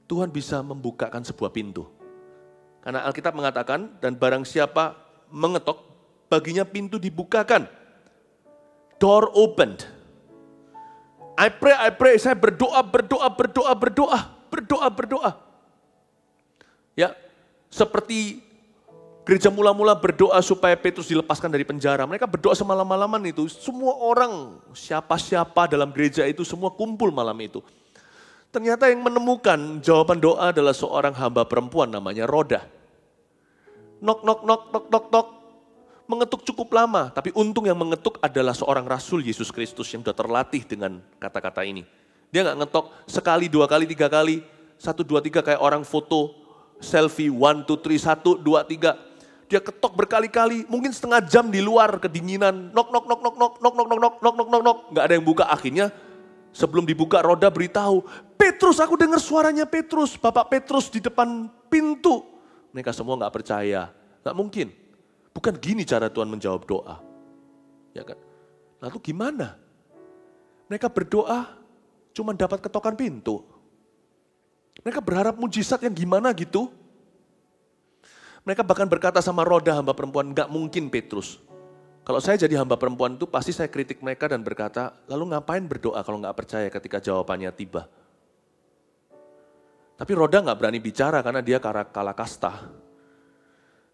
Tuhan bisa membukakan sebuah pintu. Karena Alkitab mengatakan, dan barang siapa mengetok, baginya pintu dibukakan. Door opened. I pray, saya berdoa. Ya, seperti gereja mula-mula berdoa supaya Petrus dilepaskan dari penjara. Mereka berdoa semalam-malaman itu. Semua orang, siapa-siapa dalam gereja itu semua kumpul malam itu. Ternyata yang menemukan jawaban doa adalah seorang hamba perempuan namanya Roda. Nok. Mengetuk cukup lama, tapi untung yang mengetuk adalah seorang Rasul Yesus Kristus yang sudah terlatih dengan kata-kata ini. Dia nggak ngetok sekali, 2 kali, 3 kali, 1, 2, 3 kayak orang foto selfie 1, 2, 3, 1, 2, 3. Dia ketok berkali-kali, mungkin setengah jam di luar kedinginan, nok, nggak ada yang buka. Akhirnya sebelum dibuka Roda beritahu, Petrus, aku dengar suaranya Petrus, Bapak Petrus di depan pintu. Mereka semua nggak percaya, nggak mungkin. Bukan gini cara Tuhan menjawab doa. Ya kan? Lalu gimana? Mereka berdoa cuma dapat ketokan pintu. Mereka berharap mujizat yang gimana gitu. Mereka bahkan berkata sama Roda hamba perempuan, nggak mungkin Petrus. Kalau saya jadi hamba perempuan itu pasti saya kritik mereka dan berkata, lalu ngapain berdoa kalau nggak percaya ketika jawabannya tiba. Tapi Roda nggak berani bicara karena dia kalah kasta.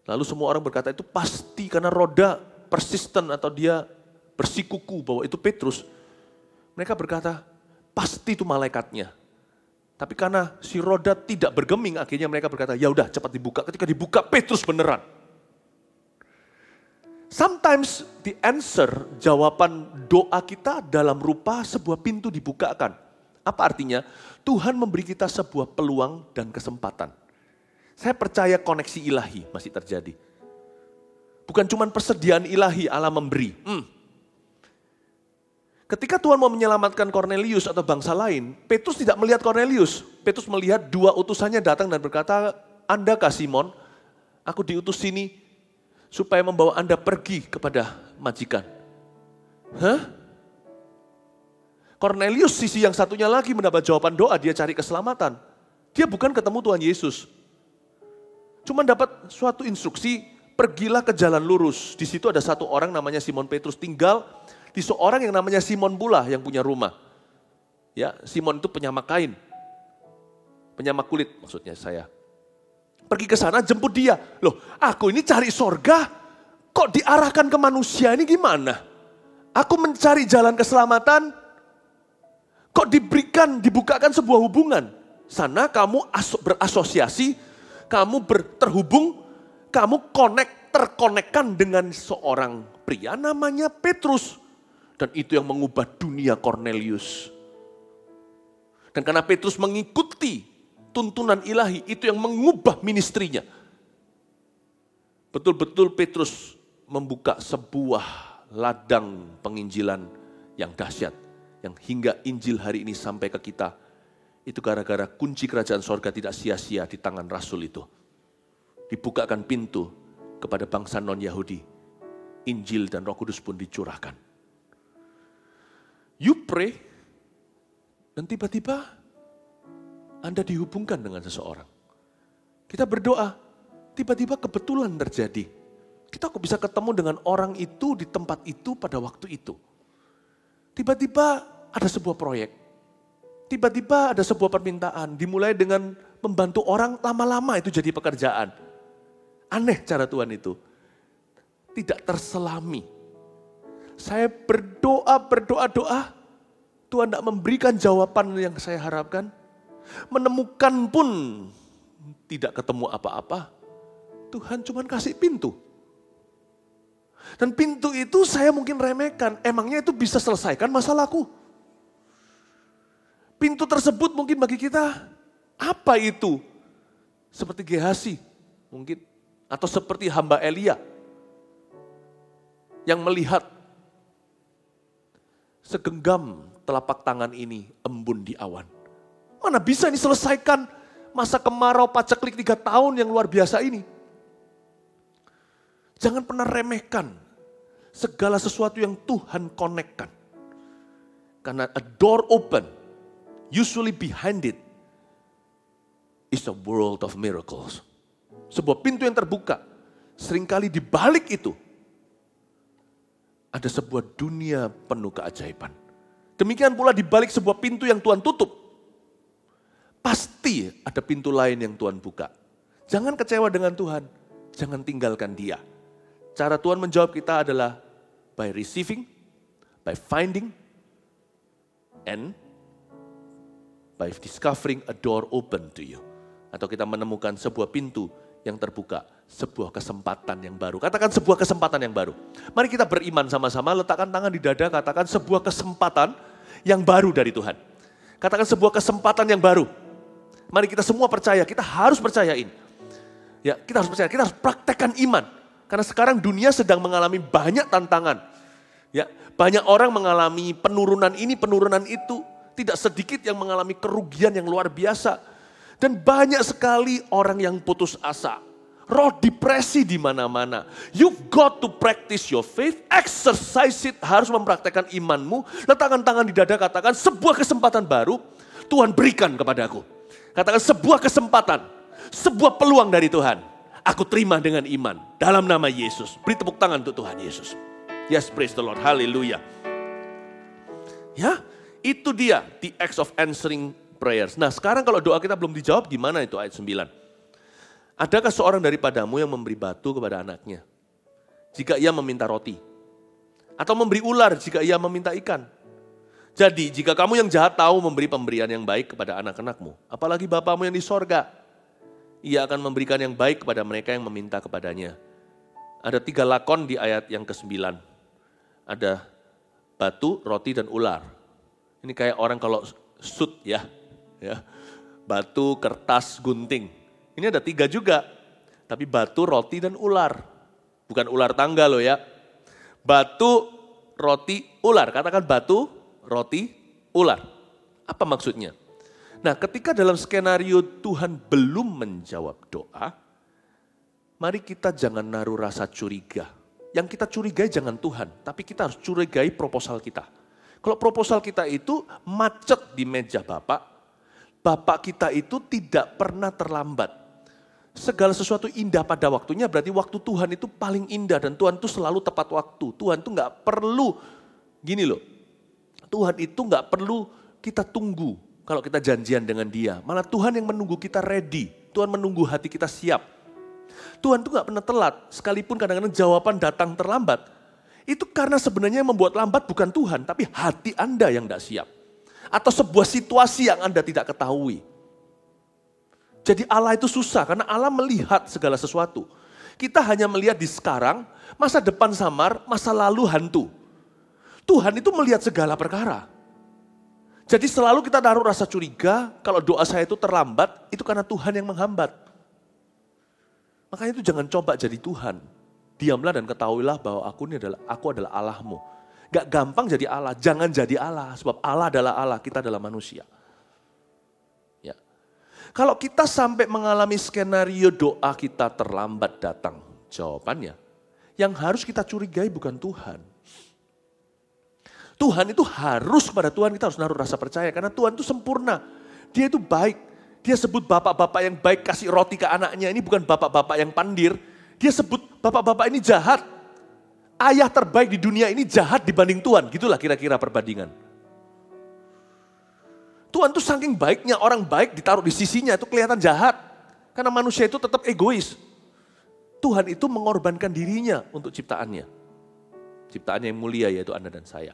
Lalu semua orang berkata itu pasti karena Roda persisten atau dia bersikuku bahwa itu Petrus. Mereka berkata pasti itu malaikatnya. Tapi karena si Roda tidak bergeming akhirnya mereka berkata ya udah cepat dibuka. Ketika dibuka Petrus beneran. Sometimes the answer jawaban doa kita dalam rupa sebuah pintu dibukakan. Apa artinya? Tuhan memberi kita sebuah peluang dan kesempatan. Saya percaya koneksi ilahi masih terjadi. Bukan cuma persediaan ilahi Allah memberi. Ketika Tuhan mau menyelamatkan Cornelius atau bangsa lain, Petrus tidak melihat Cornelius. Petrus melihat 2 utusannya datang dan berkata, Anda kah Simon, aku diutus sini supaya membawa Anda pergi kepada majikan. Hah? Cornelius sisi yang satunya lagi mendapat jawaban doa, dia cari keselamatan. Dia bukan ketemu Tuhan Yesus. Cuma dapat suatu instruksi, pergilah ke jalan lurus. Di situ ada satu orang namanya Simon Petrus tinggal di seorang yang namanya Simon pula yang punya rumah. Ya, Simon itu penyamak kain. Penyamak kulit maksudnya saya. Pergi ke sana jemput dia. Loh, aku ini cari sorga, kok diarahkan ke manusia ini gimana? Aku mencari jalan keselamatan, kok dibukakan sebuah hubungan. Sana kamu berasosiasi, kamu terhubung, kamu terkonekkan dengan seorang pria namanya Petrus. Dan itu yang mengubah dunia Cornelius. Dan karena Petrus mengikuti tuntunan ilahi, itu yang mengubah ministrinya. Betul-betul Petrus membuka sebuah ladang penginjilan yang dahsyat. Yang hingga Injil hari ini sampai ke kita. Itu gara-gara kunci kerajaan sorga tidak sia-sia di tangan Rasul itu. Dibukakan pintu kepada bangsa non-Yahudi. Injil dan Roh Kudus pun dicurahkan. You pray, dan tiba-tiba Anda dihubungkan dengan seseorang. Kita berdoa, tiba-tiba kebetulan terjadi. Kita kok bisa ketemu dengan orang itu di tempat itu pada waktu itu. Tiba-tiba ada sebuah proyek. Tiba-tiba ada sebuah permintaan, dimulai dengan membantu orang, lama-lama itu jadi pekerjaan. Aneh cara Tuhan itu. Tidak terselami. Saya berdoa, Tuhan tidak memberikan jawaban yang saya harapkan. Menemukan pun tidak ketemu apa-apa. Tuhan cuma kasih pintu. Dan pintu itu saya mungkin remehkan, emangnya itu bisa selesaikan masalahku? Pintu tersebut mungkin bagi kita, apa itu? Seperti Gehazi mungkin, atau seperti hamba Elia yang melihat segenggam telapak tangan ini embun di awan. Mana bisa ini selesaikan masa kemarau paceklik 3 tahun yang luar biasa ini. Jangan pernah remehkan segala sesuatu yang Tuhan konekkan. Karena a door open, usually behind it is a world of miracles. Sebuah pintu yang terbuka, seringkali di balik itu ada sebuah dunia penuh keajaiban. Demikian pula di balik sebuah pintu yang Tuhan tutup, pasti ada pintu lain yang Tuhan buka. Jangan kecewa dengan Tuhan, jangan tinggalkan Dia. Cara Tuhan menjawab kita adalah by receiving, by finding, and by discovering a door open to you. Atau kita menemukan sebuah pintu yang terbuka, sebuah kesempatan yang baru. Katakan sebuah kesempatan yang baru. Mari kita beriman sama-sama, letakkan tangan di dada, katakan sebuah kesempatan yang baru dari Tuhan. Katakan sebuah kesempatan yang baru. Mari kita semua percaya, kita harus percayain. Ya, kita harus percaya, kita harus praktekkan iman. Karena sekarang dunia sedang mengalami banyak tantangan. Ya, banyak orang mengalami penurunan ini, penurunan itu. Tidak sedikit yang mengalami kerugian yang luar biasa. Dan banyak sekali orang yang putus asa. Roh depresi di mana-mana. You've got to practice your faith, exercise it, harus mempraktekkan imanmu. Letakkan tangan di dada, katakan sebuah kesempatan baru Tuhan berikan kepadaku. Katakan sebuah kesempatan, sebuah peluang dari Tuhan. Aku terima dengan iman dalam nama Yesus. Beri tepuk tangan untuk Tuhan Yesus. Yes, praise the Lord. Haleluya. Ya, itu dia the acts of answering prayers. Nah, sekarang kalau doa kita belum dijawab, gimana itu ayat 9? Adakah seorang daripadamu yang memberi batu kepada anaknya jika ia meminta roti? Atau memberi ular jika ia meminta ikan? Jadi, jika kamu yang jahat tahu memberi pemberian yang baik kepada anak-anakmu, apalagi Bapamu yang di sorga, Ia akan memberikan yang baik kepada mereka yang meminta kepadanya. Ada 3 lakon di ayat yang ke-9. Ada batu, roti, dan ular. Ini kayak orang kalau shoot ya. Batu, kertas, gunting. Ini ada 3 juga. Tapi batu, roti, dan ular. Bukan ular tangga loh ya. Batu, roti, ular. Katakan batu, roti, ular. Apa maksudnya? Nah, ketika dalam skenario Tuhan belum menjawab doa, mari kita jangan naruh rasa curiga. Yang kita curigai jangan Tuhan, tapi kita harus curigai proposal kita. Kalau proposal kita itu macet di meja Bapak kita itu tidak pernah terlambat. Segala sesuatu indah pada waktunya, berarti waktu Tuhan itu paling indah dan Tuhan itu selalu tepat waktu. Tuhan itu nggak perlu, gini loh, Tuhan itu nggak perlu kita tunggu kalau kita janjian dengan Dia. Malah Tuhan yang menunggu kita ready, Tuhan menunggu hati kita siap. Tuhan itu gak pernah telat, sekalipun kadang-kadang jawaban datang terlambat. Itu karena sebenarnya yang membuat lambat bukan Tuhan, tapi hati Anda yang tidak siap. Atau sebuah situasi yang Anda tidak ketahui. Jadi Allah itu susah, karena Allah melihat segala sesuatu. Kita hanya melihat di sekarang, masa depan samar, masa lalu hantu. Tuhan itu melihat segala perkara. Jadi selalu kita naruh rasa curiga, kalau doa saya itu terlambat, itu karena Tuhan yang menghambat. Makanya itu jangan coba jadi Tuhan. Diamlah dan ketahuilah bahwa aku adalah Allahmu. Gak gampang jadi Allah, jangan jadi Allah. Sebab Allah adalah Allah, kita adalah manusia. Ya. Kalau kita sampai mengalami skenario doa kita terlambat datang jawabannya, yang harus kita curigai bukan Tuhan. Tuhan itu harus, pada Tuhan kita harus naruh rasa percaya. Karena Tuhan itu sempurna, Dia itu baik. Dia sebut bapak-bapak yang baik kasih roti ke anaknya, ini bukan bapak-bapak yang pandir. Dia sebut bapak-bapak ini jahat. Ayah terbaik di dunia ini jahat dibanding Tuhan. Gitulah kira-kira perbandingan. Tuhan tuh saking baiknya, orang baik ditaruh di sisinya itu kelihatan jahat. Karena manusia itu tetap egois. Tuhan itu mengorbankan dirinya untuk ciptaannya. Ciptaannya yang mulia yaitu Anda dan saya.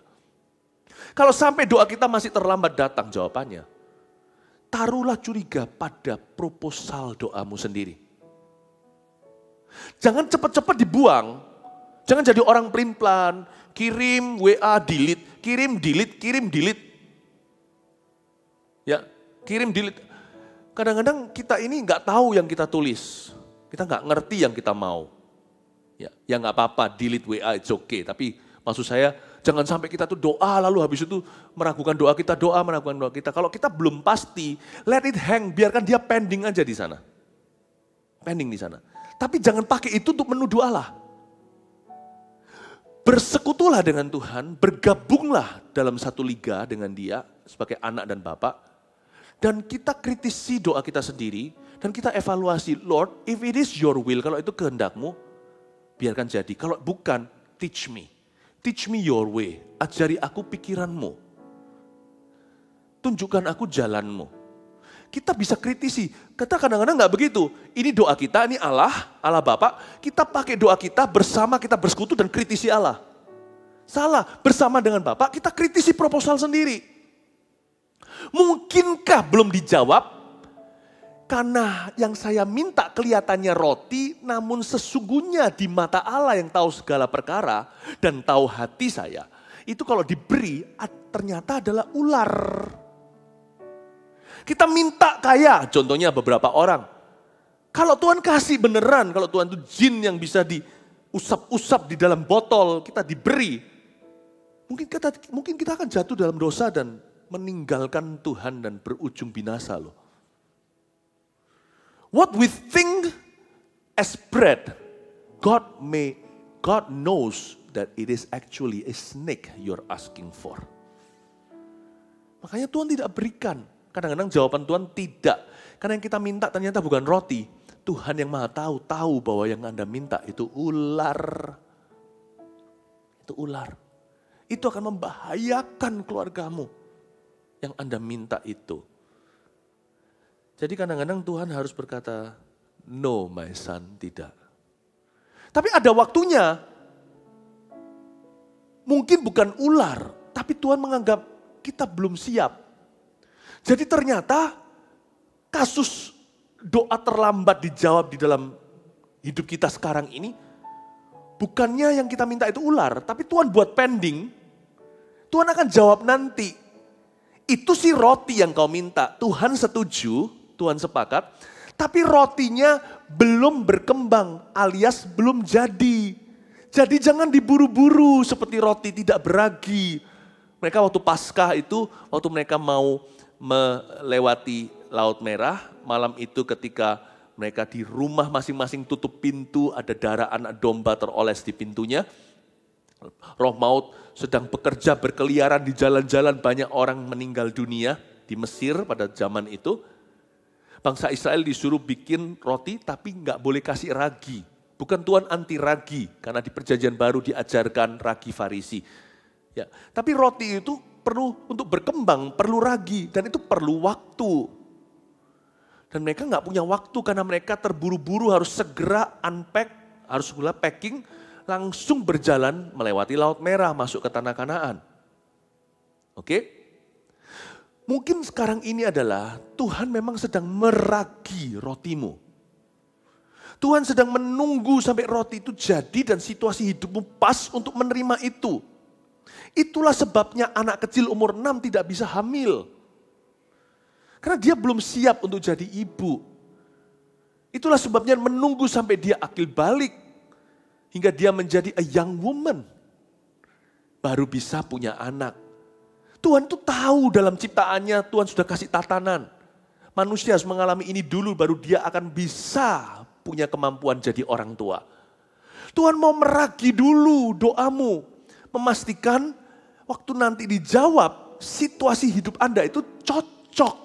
Kalau sampai doa kita masih terlambat datang jawabannya, taruhlah curiga pada proposal doamu sendiri. Jangan cepat-cepat dibuang. Jangan jadi orang pelin-pelan. Kirim WA, delete. Kirim, delete, kirim, delete. Ya, kirim, delete. Kadang-kadang kita ini nggak tahu yang kita tulis. Kita nggak ngerti yang kita mau. Ya nggak apa-apa, delete WA, it's okay. Tapi maksud saya, Jangan sampai kita tuh doa lalu habis itu meragukan doa kita, meragukan doa kita. Kalau kita belum pasti, let it hang, biarkan dia pending aja di sana. Pending di sana. Tapi jangan pakai itu untuk menuduh Allah. Bersekutulah dengan Tuhan, bergabunglah dalam satu liga dengan dia sebagai anak dan bapak. Dan kita kritisi doa kita sendiri dan kita evaluasi, Lord, if it is your will, kalau itu kehendakmu, biarkan jadi. Kalau bukan, teach me. Teach me your way. Ajari aku pikiranmu. Tunjukkan aku jalanmu. Kita bisa kritisi. Kita kadang-kadang nggak begitu. Ini doa kita, ini Allah Bapa. Kita pakai doa kita bersama, kita bersekutu dan kritisi Allah. Salah, bersama dengan Bapak kita kritisi proposal sendiri. Mungkinkah belum dijawab? Karena yang saya minta kelihatannya roti, namun sesungguhnya di mata Allah yang tahu segala perkara dan tahu hati saya, itu kalau diberi ternyata adalah ular. Kita minta kaya, contohnya beberapa orang. Kalau Tuhan kasih beneran, kalau Tuhan itu jin yang bisa diusap-usap di dalam botol, kita diberi. Mungkin kita akan jatuh dalam dosa dan meninggalkan Tuhan dan berujung binasa loh. What we think as bread, God knows that it is actually a snake you're asking for. Makanya Tuhan tidak berikan. Kadang-kadang jawaban Tuhan tidak. Karena yang kita minta ternyata bukan roti. Tuhan yang Maha tahu bahwa yang Anda minta itu ular. Itu ular. Itu akan membahayakan keluargamu. Yang Anda minta itu. Jadi kadang-kadang Tuhan harus berkata, no my son, tidak. Tapi ada waktunya. Mungkin bukan ular, tapi Tuhan menganggap kita belum siap. Jadi ternyata kasus doa terlambat dijawab di dalam hidup kita sekarang ini, bukannya yang kita minta itu ular, tapi Tuhan buat pending. Tuhan akan jawab nanti. Itu sih roti yang kau minta. Tuhan setuju, Tuhan sepakat. Tapi rotinya belum berkembang alias belum jadi. Jadi jangan diburu-buru seperti roti tidak beragi. Mereka waktu Paskah itu, waktu mereka mau melewati Laut Merah, malam itu ketika mereka di rumah masing-masing tutup pintu, ada darah anak domba teroles di pintunya. Roh maut sedang bekerja berkeliaran di jalan-jalan, banyak orang meninggal dunia di Mesir pada zaman itu. Bangsa Israel disuruh bikin roti tapi nggak boleh kasih ragi. Bukan Tuhan anti ragi, karena di perjanjian baru diajarkan ragi Farisi. Ya, tapi roti itu perlu untuk berkembang, perlu ragi dan itu perlu waktu. Dan mereka nggak punya waktu karena mereka terburu-buru harus segera unpack, harus segera packing, langsung berjalan melewati Laut Merah masuk ke Tanah Kanaan. Oke? Mungkin sekarang ini adalah Tuhan memang sedang meragi rotimu. Tuhan sedang menunggu sampai roti itu jadi dan situasi hidupmu pas untuk menerima itu. Itulah sebabnya anak kecil umur 6 tidak bisa hamil. Karena dia belum siap untuk jadi ibu. Itulah sebabnya menunggu sampai dia akil balik. Hingga dia menjadi a young woman. Baru bisa punya anak. Tuhan itu tahu dalam ciptaannya Tuhan sudah kasih tatanan. Manusia harus mengalami ini dulu baru dia akan bisa punya kemampuan jadi orang tua. Tuhan mau meragi dulu doamu. Memastikan waktu nanti dijawab situasi hidup Anda itu cocok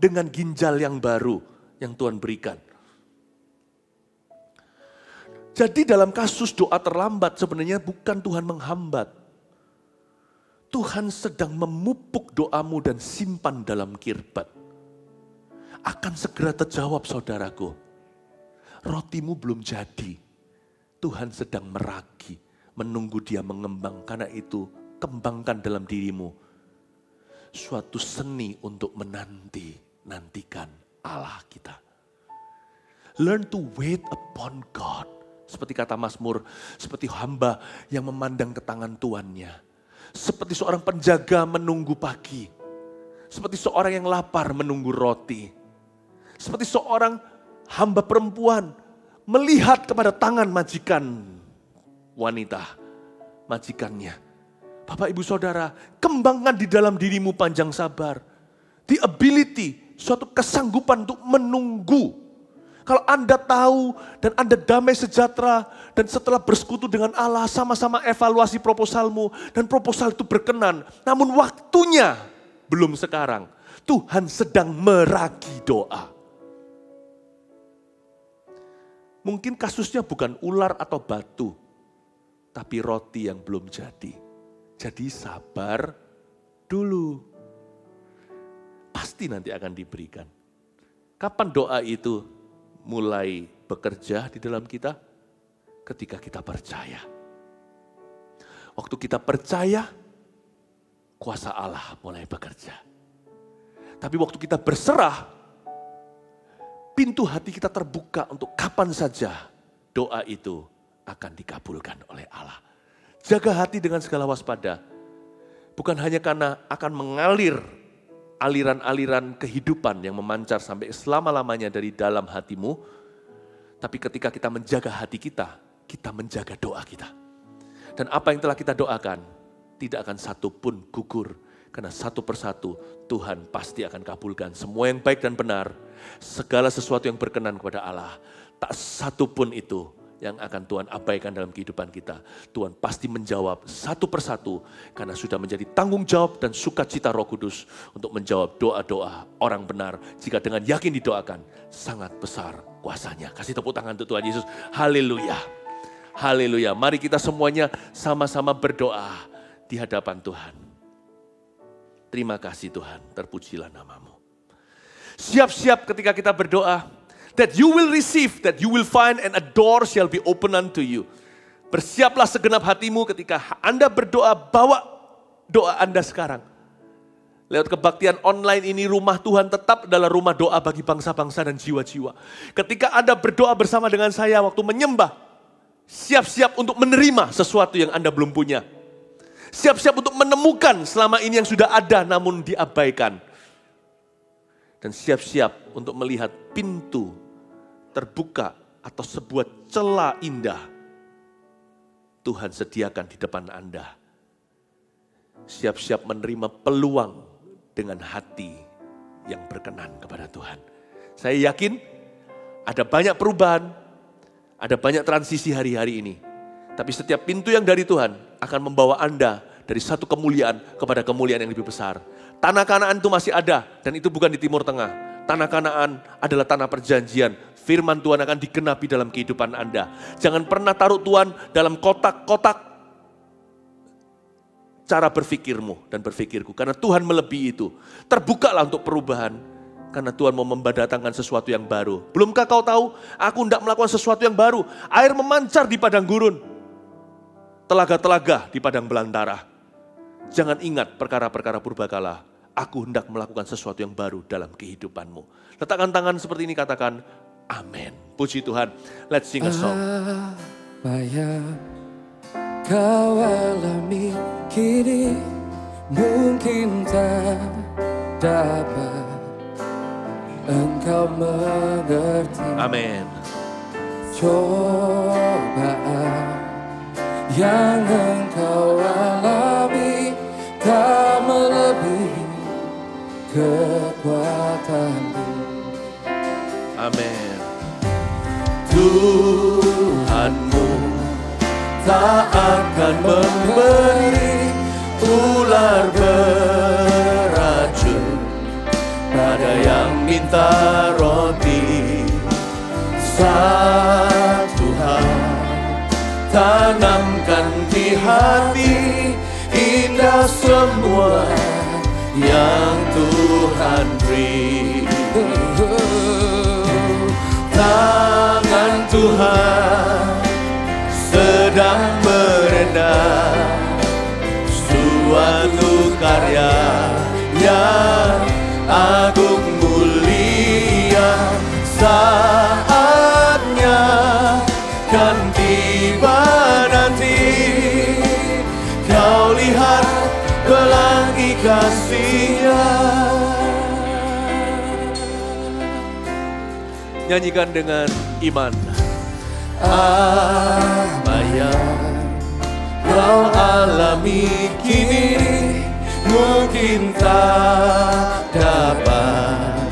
dengan ginjal yang baru yang Tuhan berikan. Jadi dalam kasus doa terlambat sebenarnya bukan Tuhan menghambat. Tuhan sedang memupuk doamu dan simpan dalam kirbat. Akan segera terjawab saudaraku. Rotimu belum jadi. Tuhan sedang meragi, menunggu dia mengembang. Karena itu kembangkan dalam dirimu suatu seni untuk nantikan Allah kita. Learn to wait upon God. Seperti kata Mazmur, seperti hamba yang memandang ke tangan tuannya. Seperti seorang penjaga menunggu pagi. Seperti seorang yang lapar menunggu roti. Seperti seorang hamba perempuan melihat kepada tangan majikan wanita, majikannya. Bapak, Ibu, Saudara, kembangkan di dalam dirimu panjang sabar. The ability, suatu kesanggupan untuk menunggu. Kalau Anda tahu dan Anda damai sejahtera dan setelah bersekutu dengan Allah sama-sama evaluasi proposalmu dan proposal itu berkenan. Namun waktunya belum sekarang. Tuhan sedang meragi doa. Mungkin kasusnya bukan ular atau batu, tapi roti yang belum jadi. Jadi sabar dulu. Pasti nanti akan diberikan. Kapan doa itu mulai bekerja di dalam kita? Ketika kita percaya. Waktu kita percaya, kuasa Allah mulai bekerja. Tapi waktu kita berserah, pintu hati kita terbuka untuk kapan saja doa itu akan dikabulkan oleh Allah. Jaga hati dengan segala waspada. Bukan hanya karena akan mengalir aliran-aliran kehidupan yang memancar sampai selama-lamanya dari dalam hatimu. Tapi ketika kita menjaga hati kita menjaga doa kita. Dan apa yang telah kita doakan, tidak akan satu pun gugur. Karena satu persatu Tuhan pasti akan kabulkan semua yang baik dan benar. Segala sesuatu yang berkenan kepada Allah. Tak satu pun itu yang akan Tuhan abaikan dalam kehidupan kita. Tuhan pasti menjawab satu persatu karena sudah menjadi tanggung jawab dan sukacita Roh Kudus untuk menjawab doa-doa orang benar. Jika dengan yakin didoakan, sangat besar kuasanya. Kasih tepuk tangan untuk Tuhan Yesus. Haleluya. Haleluya. Mari kita semuanya sama-sama berdoa di hadapan Tuhan. Terima kasih Tuhan, terpujilah namamu. Siap-siap ketika kita berdoa. That you will receive, that you will find, and a door shall be open unto you. Bersiaplah segenap hatimu ketika Anda berdoa, bawa doa Anda sekarang. Lewat kebaktian online ini, rumah Tuhan tetap adalah rumah doa bagi bangsa-bangsa dan jiwa-jiwa. Ketika Anda berdoa bersama dengan saya waktu menyembah, siap-siap untuk menerima sesuatu yang Anda belum punya. Siap-siap untuk menemukan selama ini yang sudah ada namun diabaikan. Dan siap-siap untuk melihat pintu terbuka atau sebuah celah indah Tuhan sediakan di depan Anda. Siap-siap menerima peluang dengan hati yang berkenan kepada Tuhan. Saya yakin ada banyak perubahan, ada banyak transisi hari-hari ini. Tapi setiap pintu yang dari Tuhan akan membawa Anda dari satu kemuliaan kepada kemuliaan yang lebih besar. Tanah Kanaan itu masih ada dan itu bukan di Timur Tengah. Tanah Kanaan adalah tanah perjanjian. Firman Tuhan akan digenapi dalam kehidupan Anda. Jangan pernah taruh Tuhan dalam kotak-kotak cara berpikirmu dan berpikirku. Karena Tuhan melebihi itu. Terbukalah untuk perubahan. Karena Tuhan mau mendatangkan sesuatu yang baru. Belumkah kau tahu? Aku hendak melakukan sesuatu yang baru. Air memancar di padang gurun. Telaga-telaga di padang belantara. Jangan ingat perkara-perkara purbakala. Aku hendak melakukan sesuatu yang baru dalam kehidupanmu. Letakkan tangan seperti ini, katakan amin. Puji Tuhan. Let's sing a song. Apa yang kau alami kini mungkin tak dapat engkau mengerti. Amin. Cobaan yang engkau alami tak melebihi kekuatanmu. Amin. Tuhanmu tak akan memberi ular beracun pada yang minta roti. Satu hal tanamkan di hati, indah semua yang Tuhan beri. Tangan Tuhan sedang merendah suatu karya yang agung mulia. Saatnya kan tiba nanti, kau lihat pelangi kasih-Nya. Nyanyikan dengan iman. Apa yang kau alami kini mungkin tak dapat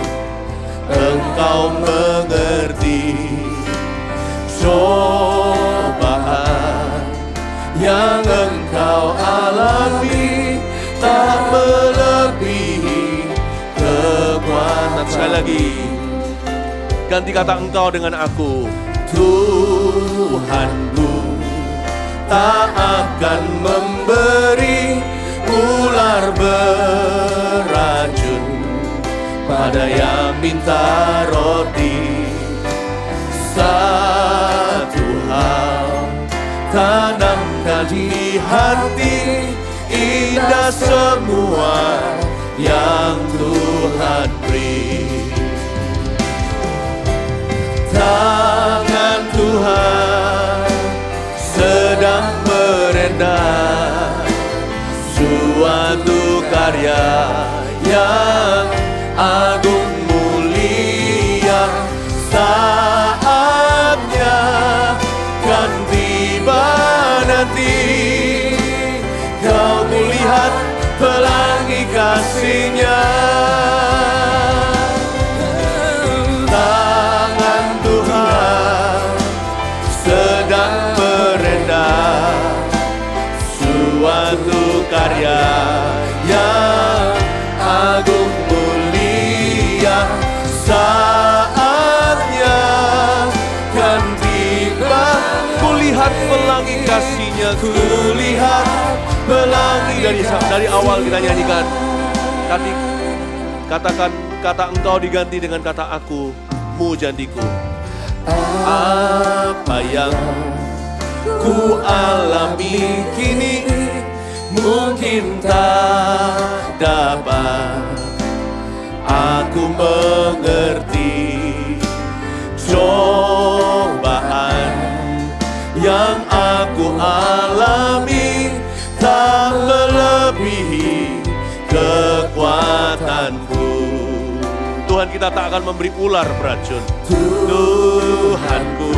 engkau mengerti. Cobaan yang engkau alami tak melebihi kekuatan. Sekali lagi, ganti kata engkau dengan aku. Tuhanku tak akan memberi ular beracun pada yang minta roti. Satu hal tanamkan di hati, indah semua yang Tuhan beri. Tangan Tuhan sedang merendah suatu karya yang agung mulia. Saatnya kan tiba nanti, kau melihat pelangi kasih-Nya. Tangan Tuhan sedang merendah suatu karya yang agung mulia. Saatnya kan tiba, kulihat pelangi kasih-Nya, kulihat pelangi. Dari awal kita nyanyikan, katakan kata engkau diganti dengan kata aku, mu janjiku. Apa yang ku alami kini mungkin tak dapat aku mengerti. Cobaan yang aku alami tak melebihi kekuatanku. Tuhan, kita tak akan memberi ular beracun. Tuhanku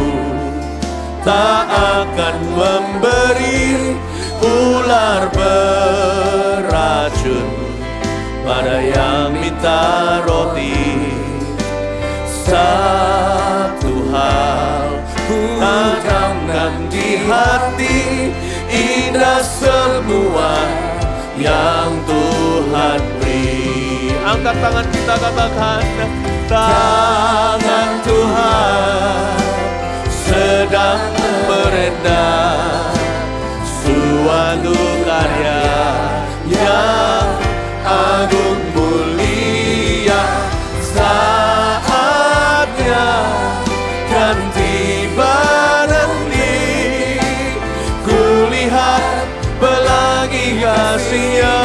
tak akan memberi ular beracun pada yang minta roti. Satu hal tanamkan di hati, indah semua yang Tuhan beri. Angkat tangan kita, katakan, tangan Tuhan sedang merendah suatu karya yang agung mulia. Saatnya kan tiba nanti, kulihat pelangi kasih-Nya.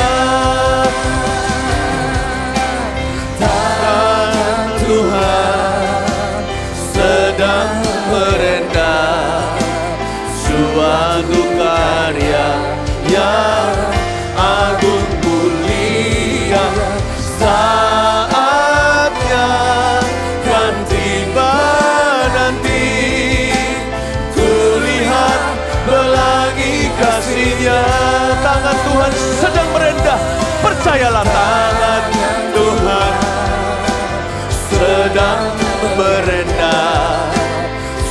Tangan Tuhan sedang merendah suatu karya yang agung mulia. Saatnya kan tiba nanti, kulihat pelangi kasih-Nya. Tangan Tuhan sedang merendah, percayalah, tangan Tuhan sedang merendah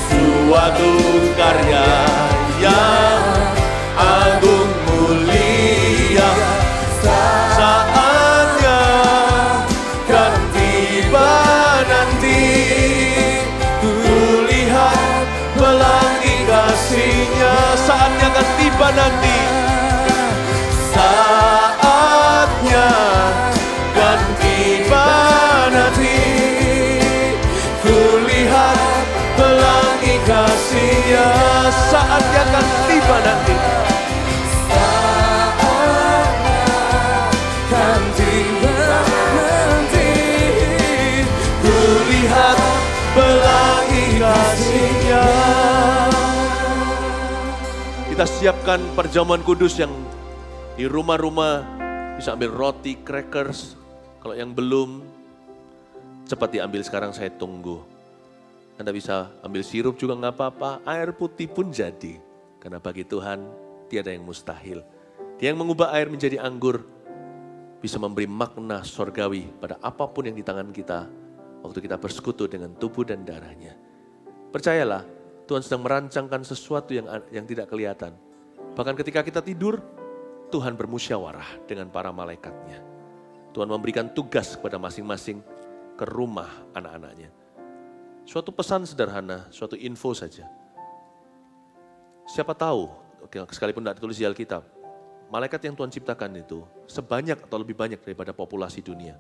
suatu karya yang agung mulia. Saatnya kan tiba nanti, kulihat pelangi kasih-Nya. Saatnya kan tiba nanti, saatnya kan tiba nanti, kulihat pelangi kasih-Nya. Saatnya kan tiba nanti, saatnya kan tiba nanti, kulihat pelangi kasih-Nya. Kita siapkan perjamuan kudus. Yang di rumah-rumah bisa ambil roti, crackers. Kalau yang belum, cepat diambil sekarang, saya tunggu. Anda bisa ambil sirup juga nggak apa-apa, air putih pun jadi. Karena bagi Tuhan tiada yang mustahil. Dia yang mengubah air menjadi anggur, bisa memberi makna sorgawi pada apapun yang di tangan kita waktu kita bersekutu dengan tubuh dan darahnya. Percayalah, Tuhan sedang merancangkan sesuatu yang tidak kelihatan. Bahkan ketika kita tidur, Tuhan bermusyawarah dengan para malaikatnya. Tuhan memberikan tugas kepada masing-masing ke rumah anak-anaknya. Suatu pesan sederhana, suatu info saja. Siapa tahu, sekalipun tidak ditulis di Alkitab, malaikat yang Tuhan ciptakan itu sebanyak atau lebih banyak daripada populasi dunia.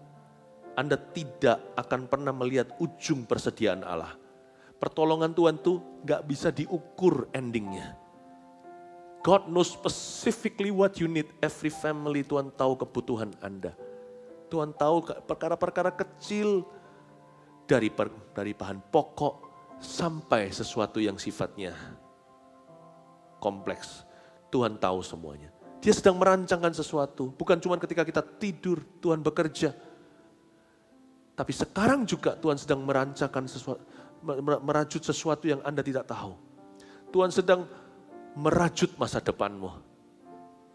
Anda tidak akan pernah melihat ujung persediaan Allah. Pertolongan Tuhan tuh gak bisa diukur endingnya. God knows specifically what you need. Every family, Tuhan tahu kebutuhan Anda. Tuhan tahu perkara-perkara kecil dari bahan pokok sampai sesuatu yang sifatnya kompleks. Tuhan tahu semuanya. Dia sedang merancangkan sesuatu. Bukan cuma ketika kita tidur, Tuhan bekerja. Tapi sekarang juga Tuhan sedang merancangkan sesuatu, merajut sesuatu yang Anda tidak tahu. Tuhan sedang merajut masa depanmu.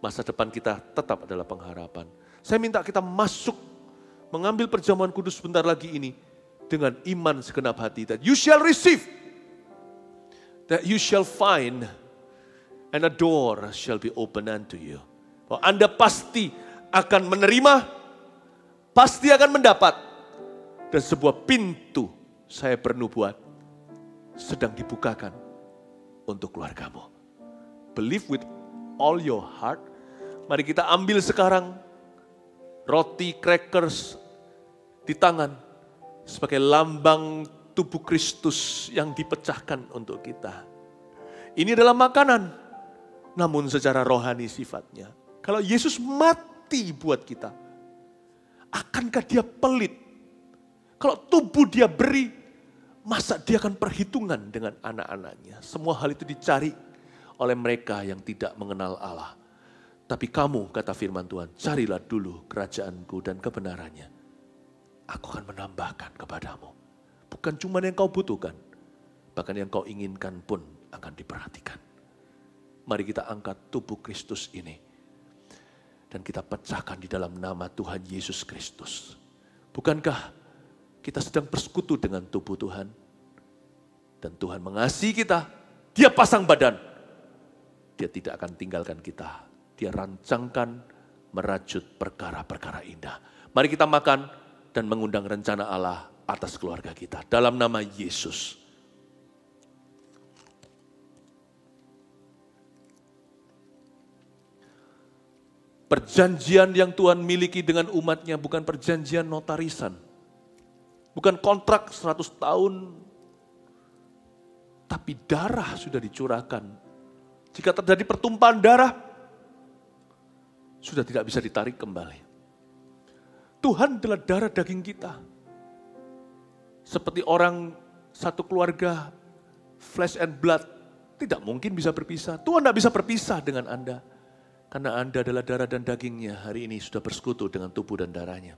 Masa depan kita tetap adalah pengharapan. Saya minta kita masuk, mengambil perjamuan kudus sebentar lagi ini, dengan iman segenap hati. That you shall receive, that you shall find, and a door shall be open unto you. Bahwa Anda pasti akan menerima, pasti akan mendapat. Dan sebuah pintu, saya bernubuat, sedang dibukakan untuk keluargamu. Believe with all your heart. Mari kita ambil sekarang roti crackers di tangan sebagai lambang tubuh Kristus yang dipecahkan untuk kita. Ini adalah makanan, namun secara rohani sifatnya. Kalau Yesus mati buat kita, akankah dia pelit? Kalau tubuh dia beri, masa dia akan perhitungan dengan anak-anaknya? Semua hal itu dicari oleh mereka yang tidak mengenal Allah. Tapi kamu, kata firman Tuhan, carilah dulu kerajaanku dan kebenarannya. Aku akan menambahkan kepadamu. Bukan cuma yang kau butuhkan, bahkan yang kau inginkan pun akan diperhatikan. Mari kita angkat tubuh Kristus ini. Dan kita pecahkan di dalam nama Tuhan Yesus Kristus. Bukankah kita sedang bersekutu dengan tubuh Tuhan? Dan Tuhan mengasihi kita. Dia pasang badan. Dia tidak akan tinggalkan kita. Dia rancangkan, merajut perkara-perkara indah. Mari kita makan dan mengundang rencana Allah atas keluarga kita. Dalam nama Yesus. Perjanjian yang Tuhan miliki dengan umatnya bukan perjanjian notarisan. Bukan kontrak 100 tahun. Tapi darah sudah dicurahkan. Jika terjadi pertumpahan darah, sudah tidak bisa ditarik kembali. Tuhan adalah darah daging kita. Seperti orang satu keluarga, flesh and blood, tidak mungkin bisa berpisah. Tuhan tidak bisa berpisah dengan Anda. Karena Anda adalah darah dan dagingnya, hari ini sudah bersekutu dengan tubuh dan darahnya.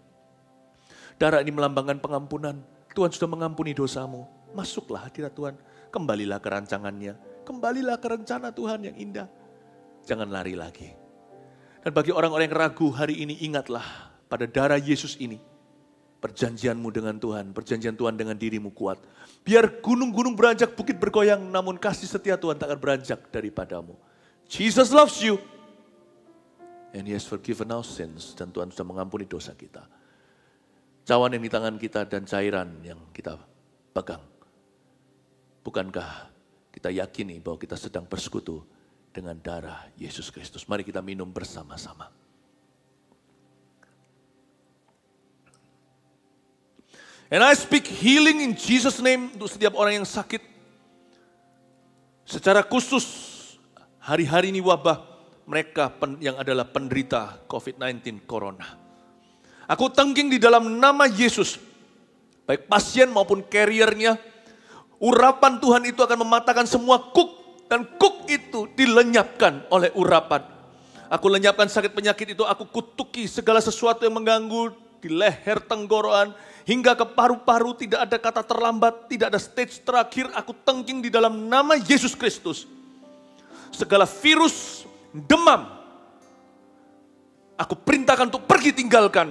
Darah ini melambangkan pengampunan. Tuhan sudah mengampuni dosamu. Masuklah hadirat Tuhan. Kembalilah ke rancangannya. Kembalilah ke rencana Tuhan yang indah. Jangan lari lagi. Dan bagi orang-orang yang ragu hari ini, ingatlah pada darah Yesus ini. Perjanjianmu dengan Tuhan, perjanjian Tuhan dengan dirimu kuat. Biar gunung-gunung beranjak, bukit bergoyang, namun kasih setia Tuhan tak akan beranjak daripadamu. Jesus loves you. And He has forgiven our sins. Dan Tuhan sudah mengampuni dosa kita. Cawan yang di tangan kita dan cairan yang kita pegang. Bukankah kita yakini bahwa kita sedang bersekutu dengan darah Yesus Kristus? Mari kita minum bersama-sama. And I speak healing in Jesus' name untuk setiap orang yang sakit. Secara khusus hari-hari ini wabah mereka yang adalah penderita COVID-19 Corona. Aku tengking di dalam nama Yesus, baik pasien maupun carrier-nya, urapan Tuhan itu akan mematahkan semua kuk, dan kuk itu dilenyapkan oleh urapan. Aku lenyapkan sakit penyakit itu, aku kutuki segala sesuatu yang mengganggu di leher tenggorokan, hingga ke paru-paru, tidak ada kata terlambat, tidak ada stage terakhir, aku tengking di dalam nama Yesus Kristus. Segala virus, demam. Aku perintahkan untuk pergi tinggalkan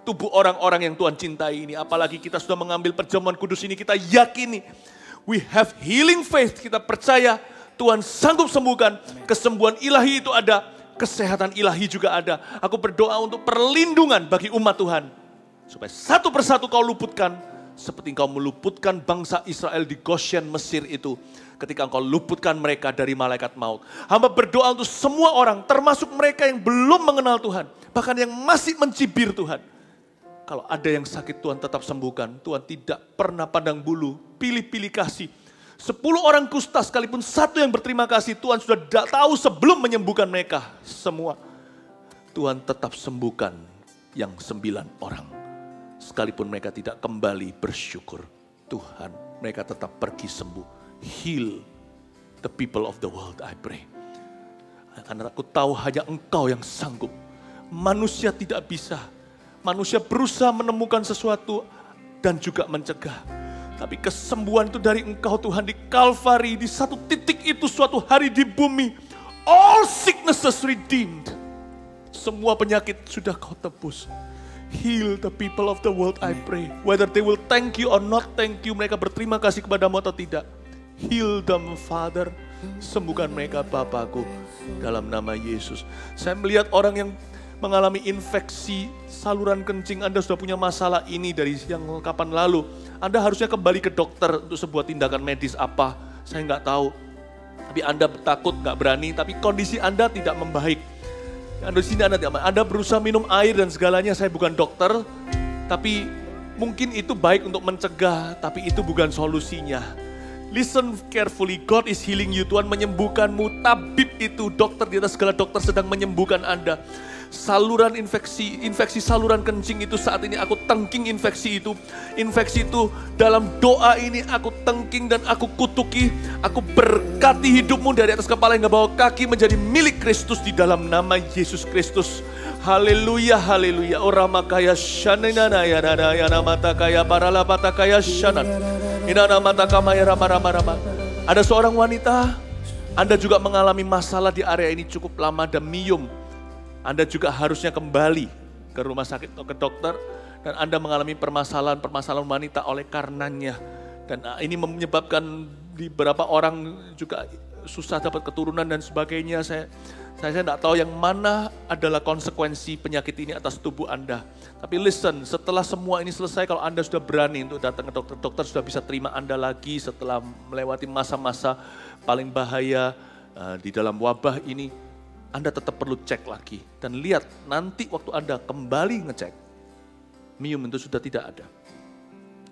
tubuh orang-orang yang Tuhan cintai ini. Apalagi kita sudah mengambil perjamuan kudus ini, kita yakini. We have healing faith, kita percaya Tuhan sanggup sembuhkan. Kesembuhan ilahi itu ada, kesehatan ilahi juga ada. Aku berdoa untuk perlindungan bagi umat Tuhan. Supaya satu persatu kau luputkan, seperti engkau meluputkan bangsa Israel di Goshen Mesir itu. Ketika engkau luputkan mereka dari malaikat maut. Hamba berdoa untuk semua orang, termasuk mereka yang belum mengenal Tuhan. Bahkan yang masih mencibir Tuhan. Kalau ada yang sakit Tuhan tetap sembuhkan. Tuhan tidak pernah pandang bulu, pilih-pilih kasih. 10 orang kusta sekalipun satu yang berterima kasih, Tuhan sudah tahu sebelum menyembuhkan mereka semua. Tuhan tetap sembuhkan yang 9 orang. Sekalipun mereka tidak kembali bersyukur, Tuhan, mereka tetap pergi sembuh. Heal the people of the world, I pray. Karena aku tahu hanya Engkau yang sanggup. Manusia tidak bisa. Manusia berusaha menemukan sesuatu dan juga mencegah. Tapi kesembuhan itu dari Engkau Tuhan di Kalvari, di satu titik itu suatu hari di bumi. All sicknesses redeemed. Semua penyakit sudah Kau tebus. Heal the people of the world, I pray. Whether they will thank you or not thank you, mereka berterima kasih kepadamu atau tidak. Heal them, Father. Sembuhkan mereka, Bapakku. Dalam nama Yesus. Saya melihat orang yang mengalami infeksi saluran kencing. Anda sudah punya masalah ini dari yang kapan lalu. Anda harusnya kembali ke dokter untuk sebuah tindakan medis apa. Saya nggak tahu. Tapi Anda takut, nggak berani. Tapi kondisi Anda tidak membaik. Anda di sini Anda berusaha minum air dan segalanya. Saya bukan dokter, tapi mungkin itu baik untuk mencegah, tapi itu bukan solusinya. Listen carefully, God is healing you. Tuhan menyembuhkanmu. Tabib itu, dokter di atas segala dokter sedang menyembuhkan Anda. Saluran infeksi saluran kencing itu saat ini aku tengking infeksi itu. Infeksi itu dalam doa ini aku tengking dan aku kutuki. Aku berkati hidupmu dari atas kepala hingga bawah kaki menjadi milik Kristus di dalam nama Yesus Kristus. Haleluya, haleluya. Orama kaya shanana ya nana ya namata kaya barala bata kaya shanan. Inana mata kamaya rama. Ada seorang wanita, Anda juga mengalami masalah di area ini cukup lama dan mium. Anda juga harusnya kembali ke rumah sakit atau ke dokter. Dan Anda mengalami permasalahan wanita oleh karenanya. Dan ini menyebabkan di beberapa orang juga susah dapat keturunan dan sebagainya. Saya tidak tahu yang mana adalah konsekuensi penyakit ini atas tubuh Anda. Tapi listen, setelah semua ini selesai, kalau Anda sudah berani untuk datang ke dokter, dokter sudah bisa terima Anda lagi setelah melewati masa-masa paling bahaya di dalam wabah ini. Anda tetap perlu cek lagi. Dan lihat nanti waktu Anda kembali ngecek, mium itu sudah tidak ada.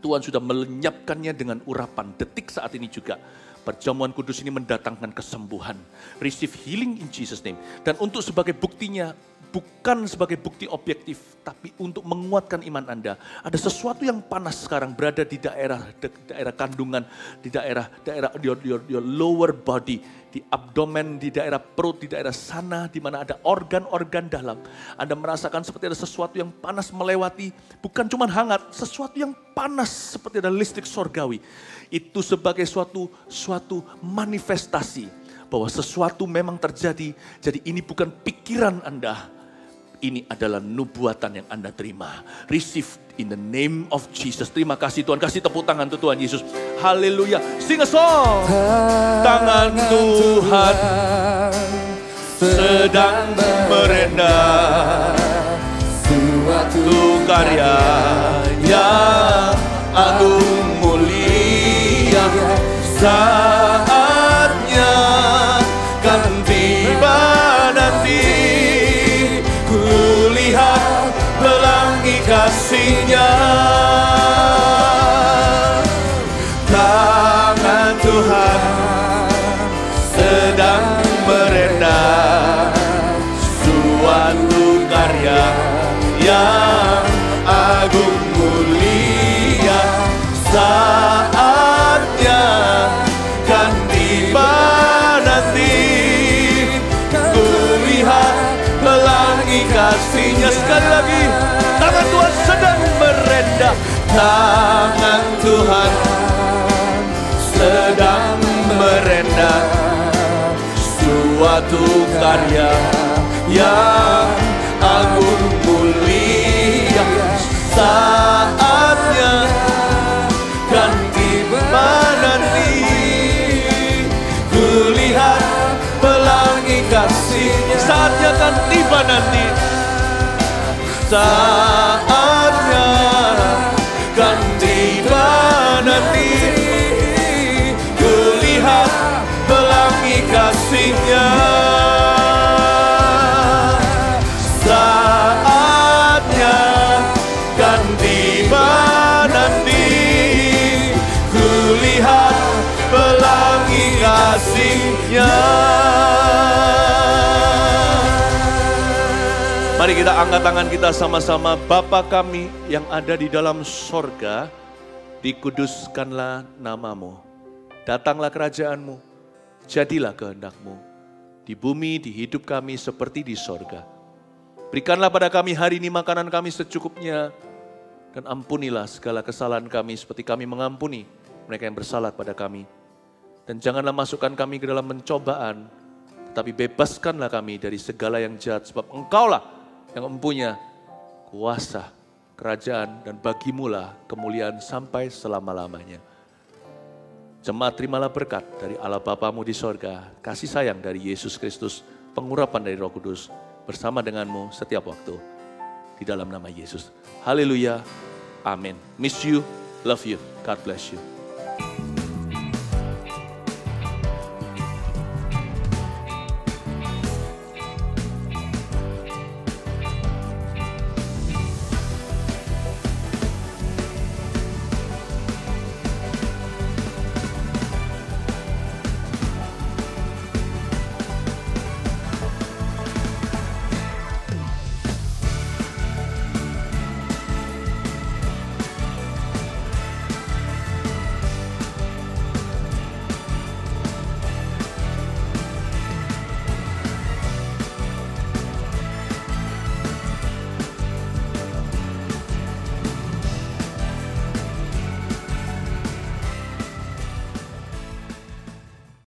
Tuhan sudah melenyapkannya dengan urapan. Detik saat ini juga. Perjamuan kudus ini mendatangkan kesembuhan. Receive healing in Jesus name. Dan untuk sebagai buktinya, bukan sebagai bukti objektif, tapi untuk menguatkan iman Anda. Ada sesuatu yang panas sekarang berada di daerah kandungan, di daerah your lower body, di abdomen, di daerah perut, di daerah sana, di mana ada organ-organ dalam. Anda merasakan seperti ada sesuatu yang panas melewati, bukan cuma hangat, sesuatu yang panas seperti ada listrik sorgawi. Itu sebagai suatu manifestasi bahwa sesuatu memang terjadi. Jadi ini bukan pikiran Anda. Ini adalah nubuatan yang Anda terima. Receive in the name of Jesus. Terima kasih Tuhan. Kasih tepuk tangan untuk Tuhan Yesus. Haleluya. Sing a song. Tangan Tuhan sedang merendah. Suatu karya yang agung mulia. Saatnya kan tiba nanti. Kulihat pelangi kasih-Nya. Tangan Tuhan sedang merendah. Suatu karya yang agung mulia. Saatnya kan tiba nanti. Kulihat pelangi kasih-Nya. Sekali lagi, tangan Tuhan sedang merendah. Tangan Tuhan sedang merendah. suatu karya yang agung mulia. Saatnya kan tiba nanti, kulihat pelangi kasih-Nya. Saatnya kan tiba nanti, saatnya kan tiba nanti, kulihat pelangi kasih-Nya. Saatnya kan tiba nanti, kulihat pelangi kasih-Nya. Mari kita angkat tangan kita sama-sama. Bapa kami yang ada di dalam sorga, dikuduskanlah namamu. Datanglah kerajaan-Mu, jadilah kehendak-Mu. Di bumi, di hidup kami seperti di sorga. Berikanlah pada kami hari ini makanan kami secukupnya. Dan ampunilah segala kesalahan kami seperti kami mengampuni mereka yang bersalah pada kami. Dan janganlah masukkan kami ke dalam pencobaan, tetapi bebaskanlah kami dari segala yang jahat. Sebab Engkaulah yang mempunyai kuasa, kerajaan, dan bagimulah kemuliaan sampai selama-lamanya. Jemaat, terimalah berkat dari Allah Bapamu di sorga, kasih sayang dari Yesus Kristus, pengurapan dari Roh Kudus, bersama denganmu setiap waktu. Di dalam nama Yesus. Haleluya. Amin. Miss you, love you. God bless you.